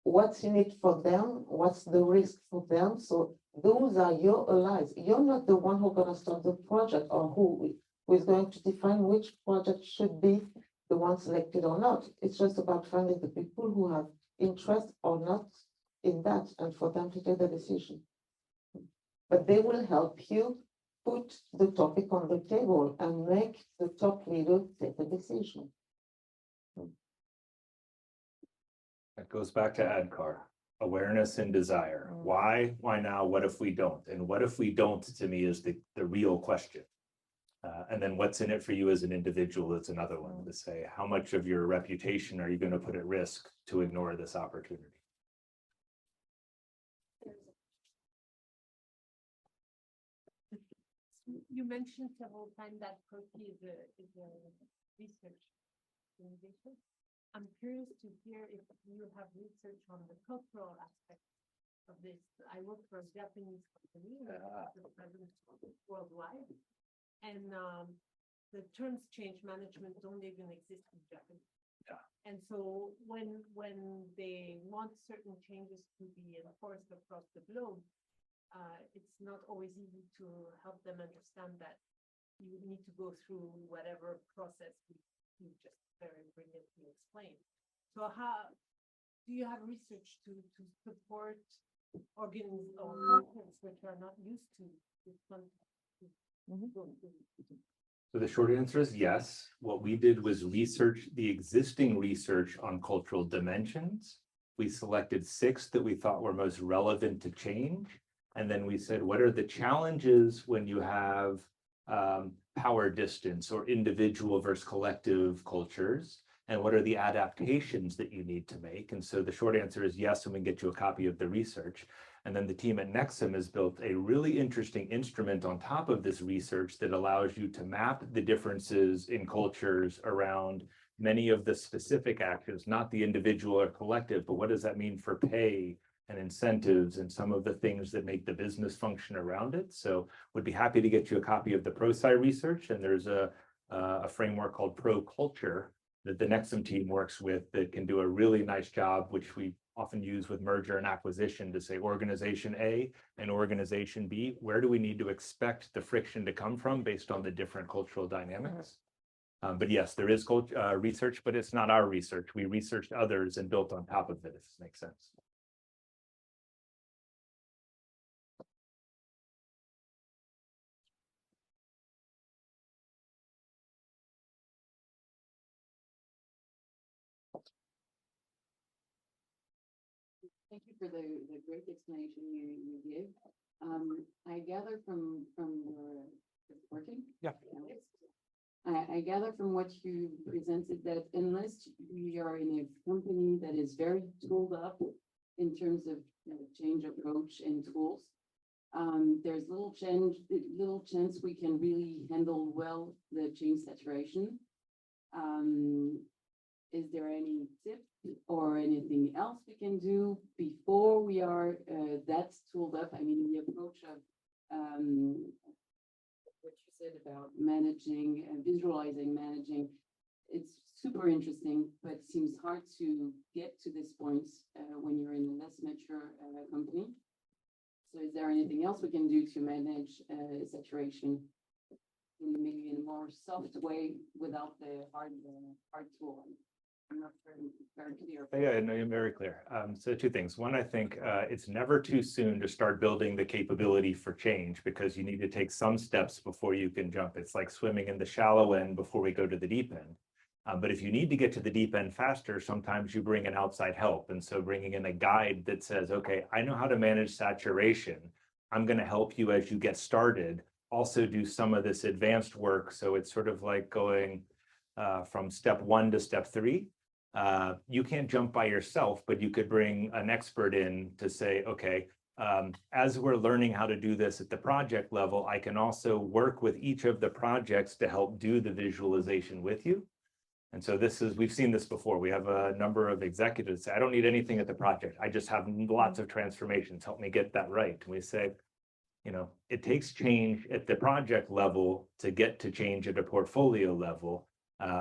what's in it for them, what's the risk for them. So those are your allies. You're not the one who's going to start the project or who is going to define which project should be the one selected or not. It's just about finding the people who have interest or not in that and for them to take the decision. But they will help you put the topic on the table and make the top leader take the decision. That goes back to ADKAR, awareness and desire. Why now? What if we don't? And what if we don't, to me, is the real question. And then what's in it for you as an individual is another one, to say, how much of your reputation are you going to put at risk to ignore this opportunity? You mentioned several times that Prosci is a research organization. I'm curious to hear if you have research on the cultural aspect of this. I work for a Japanese company present worldwide, and the terms change management don't even exist in Japan. Yeah. And so when they want certain changes to be enforced across the globe, it's not always easy to help them understand that you need to go through whatever process you just very brilliantly explained. So how do you have research to support organs or movements which are not used to this context? So the short answer is yes. What we did was research the existing research on cultural dimensions. We selected 6 that we thought were most relevant to change. And then we said, what are the challenges when you have power distance or individual versus collective cultures? And what are the adaptations that you need to make? And so the short answer is yes, and we can get you a copy of the research. And then the team at Nexum has built a really interesting instrument on top of this research that allows you to map the differences in cultures around many of the specific actions, not the individual or collective, but what does that mean for pay and incentives and some of the things that make the business function around it. So would be happy to get you a copy of the Prosci research. And there's a framework called Pro Culture that the Nexum team works with that can do a really nice job, which we often use with merger and acquisition to say organization A and organization B, where do we need to expect the friction to come from based on the different cultural dynamics? But yes, there is research, but it's not our research. We researched others and built on top of it, if this makes sense. Thank you for the great explanation you gave. I gather from your, it's working? Yeah. I gather from what you presented that unless we are in a company that is very tooled up in terms of change approach and tools, there's little chance we can really handle well the change saturation. Is there any tip or anything else we can do before we are that tooled up? I mean, the approach of what you said about managing and visualizing, managing, it's super interesting, but seems hard to get to this point when you're in a less mature company. So is there anything else we can do to manage saturation in maybe in a more soft way without the hard tool? I'm not very clear. Yeah, no, you're very clear. So two things. One, I think it's never too soon to start building the capability for change because you need to take some steps before you can jump. It's like swimming in the shallow end before we go to the deep end. But if you need to get to the deep end faster, sometimes you bring in outside help. And so bringing in a guide that says, okay, I know how to manage saturation. I'm going to help you as you get started. Also do some of this advanced work. So it's sort of like going from step 1 to step 3. You can't jump by yourself, but you could bring an expert in to say, okay, as we're learning how to do this at the project level, I can also work with each of the projects to help do the visualization with you. And so we've seen this before. We have a number of executives say, I don't need anything at the project. I just have lots of transformations. Help me get that right. And we say, it takes change at the project level to get to change at a portfolio level.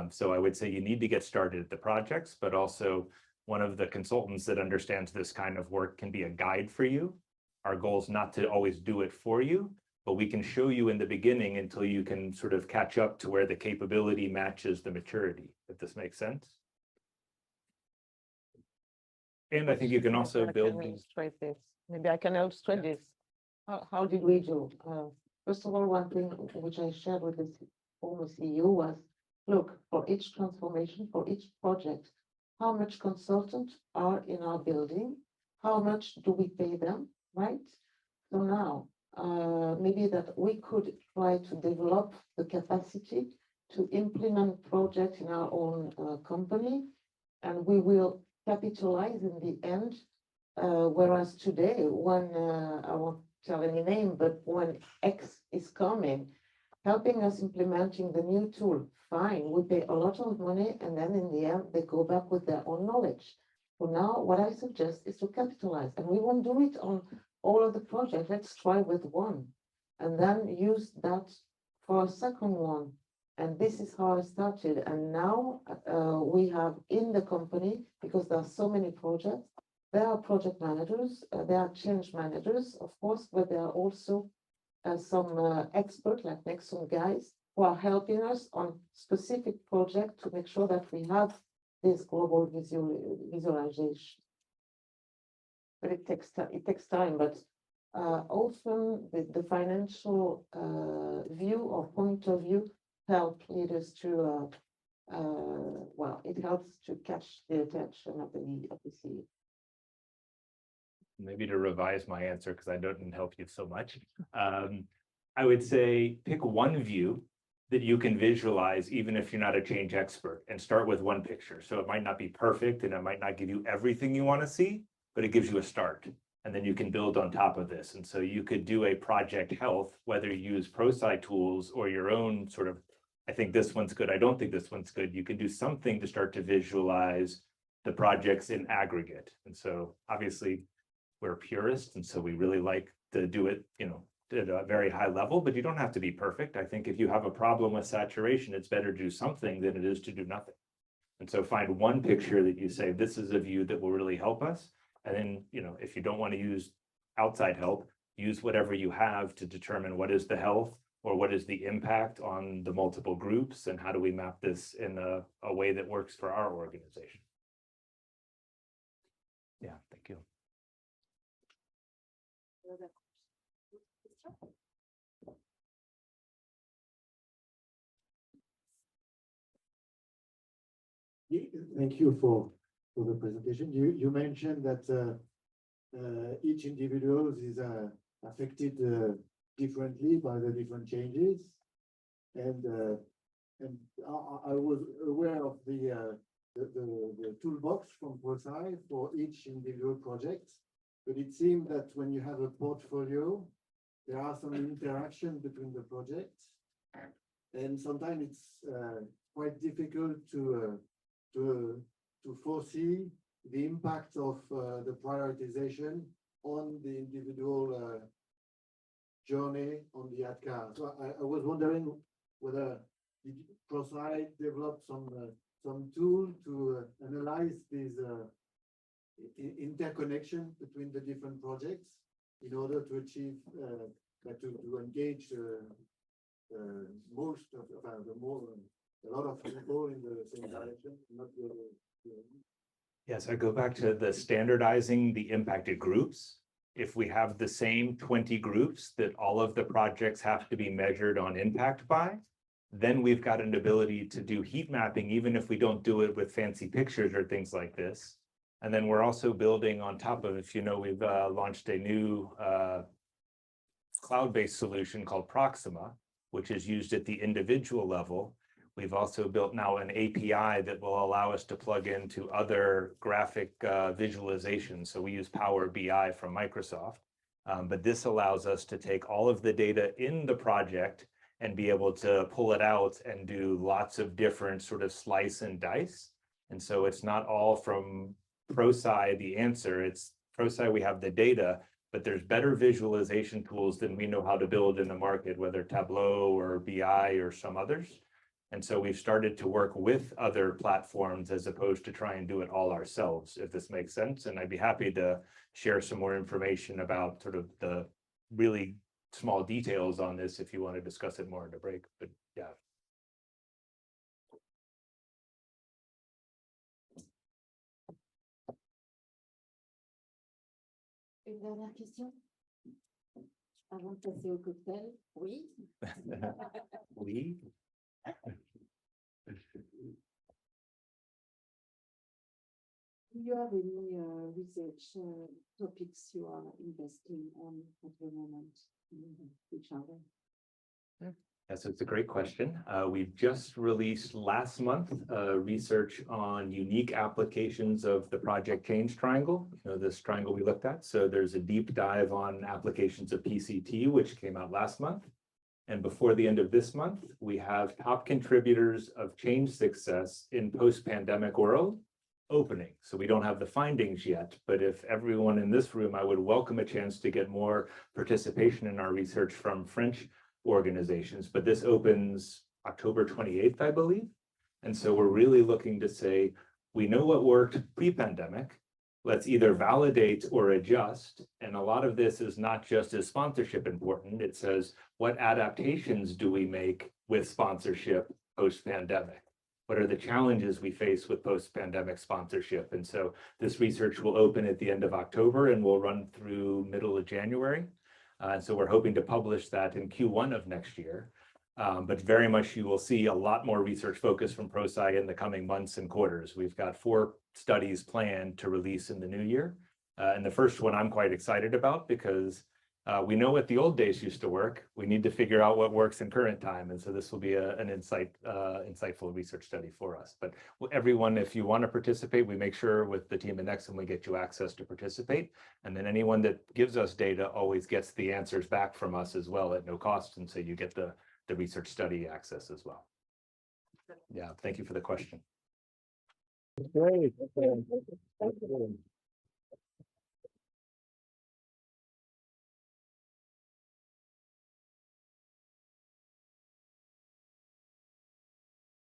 So I would say you need to get started at the projects, but also one of the consultants that understands this kind of work can be a guide for you. Our goal is not to always do it for you, but we can show you in the beginning until you can sort of catch up to where the capability matches the maturity, if this makes sense. And I think you can also build these. Illustrate this. Maybe I can illustrate Yeah. this. How did we do? First of all, one thing which I shared with the former CEO was, look, for each transformation, for each project, how much consultants are in our building? How much do we pay them, right? So now, maybe that we could try to develop the capacity to implement projects in our own company, and we will capitalize in the end. Whereas today, when I won't tell any name, but when X is coming, helping us implementing the new tool, fine, we pay a lot of money, and then in the end, they go back with their own knowledge. So now what I suggest is to capitalize, and we won't do it on all of the projects. Let's try with one, and then use that for a second one. And this is how I started. And now we have in the company, because there are so many projects, there are project managers, there are change managers, of course, but there are also some experts like Nexum guys who are helping us on specific projects to make sure that we have this global visualization. But it takes time, but often the financial view or point of view help leaders to, well, it helps to catch the attention of the CEO. Maybe to revise my answer, because I didn't help you so much. I would say pick one view that you can visualize, even if you're not a change expert, and start with one picture. So it might not be perfect and it might not give you everything you want to see, but it gives you a start. And then you can build on top of this. And so you could do a project health, whether you use Prosci tools or your own sort of, I think this one's good, I don't think this one's good. You can do something to start to visualize the projects in aggregate. And so obviously we're purists, and so we really like to do it, at a very high level, but you don't have to be perfect. I think if you have a problem with saturation, it's better to do something than it is to do nothing. And so find one picture that you say, this is a view that will really help us. And then, if you don't want to use outside help, use whatever you have to determine what is the health or what is the impact on the multiple groups, and how do we map this in a way that works for our organization. Yeah, thank you. Thank you for the presentation. You mentioned that each individual is affected differently by the different changes. And I was aware of the toolbox from Prosci for each individual project, but it seemed that when you have a portfolio, there are some interaction between the projects, and sometimes it's quite difficult to foresee the impact of the prioritization on the individual journey on the ADCAR. So I was wondering whether Prosci developed some tool to analyze these interconnection between the different projects in order to achieve to engage most of a lot of people in the same direction, not the other. Yes, I go back to the standardizing the impacted groups. If we have the same 20 groups that all of the projects have to be measured on impact by, then we've got an ability to do heat mapping, even if we don't do it with fancy pictures or things like this. And then we're also building on top of, if you know, we've launched a new cloud-based solution called Proxima, which is used at the individual level. We've also built now an API that will allow us to plug into other graphic visualizations. So we use Power BI from Microsoft, but this allows us to take all of the data in the project and be able to pull it out and do lots of different sort of slice and dice. And so it's not all from Prosci the answer. It's Prosci, we have the data, but there's better visualization tools than we know how to build in the market, whether Tableau or BI or some others. And so we've started to work with other platforms as opposed to try and do it all ourselves, if this makes sense. And I'd be happy to share some more information about sort of the really small details on this if you want to discuss it more in the break, but yeah. Une dernière question avant de passer au cocktail. Oui. Oui. Do you have any research topics you are investing on at the moment? Which are they? Yes, it's a great question. We've just released last month research on unique applications of the project change triangle, you know, this triangle we looked at. So there's a deep dive on applications of PCT, which came out last month. And before the end of this month, we have top contributors of change success in post-pandemic world opening. So we don't have the findings yet, but if everyone in this room, I would welcome a chance to get more participation in our research from French organizations, but this opens October 28th, I believe. And so we're really looking to say, we know what worked pre-pandemic, let's either validate or adjust. And a lot of this is not just as sponsorship important, it says, what adaptations do we make with sponsorship post-pandemic? What are the challenges we face with post-pandemic sponsorship? And so this research will open at the end of October and will run through middle of January. And so we're hoping to publish that in Q1 of next year. But very much you will see a lot more research focus from Prosci in the coming months and quarters. We've got 4 studies planned to release in the new year. And the first one I'm quite excited about because we know what the old days used to work. We need to figure out what works in current time. And so this will be an insightful research study for us. But everyone, if you want to participate, we make sure with the team at Nexum, we get you access to participate. And then anyone that gives us data always gets the answers back from us as well at no cost. And so you get the research study access as well. Yeah, thank you for the question. Great. Okay.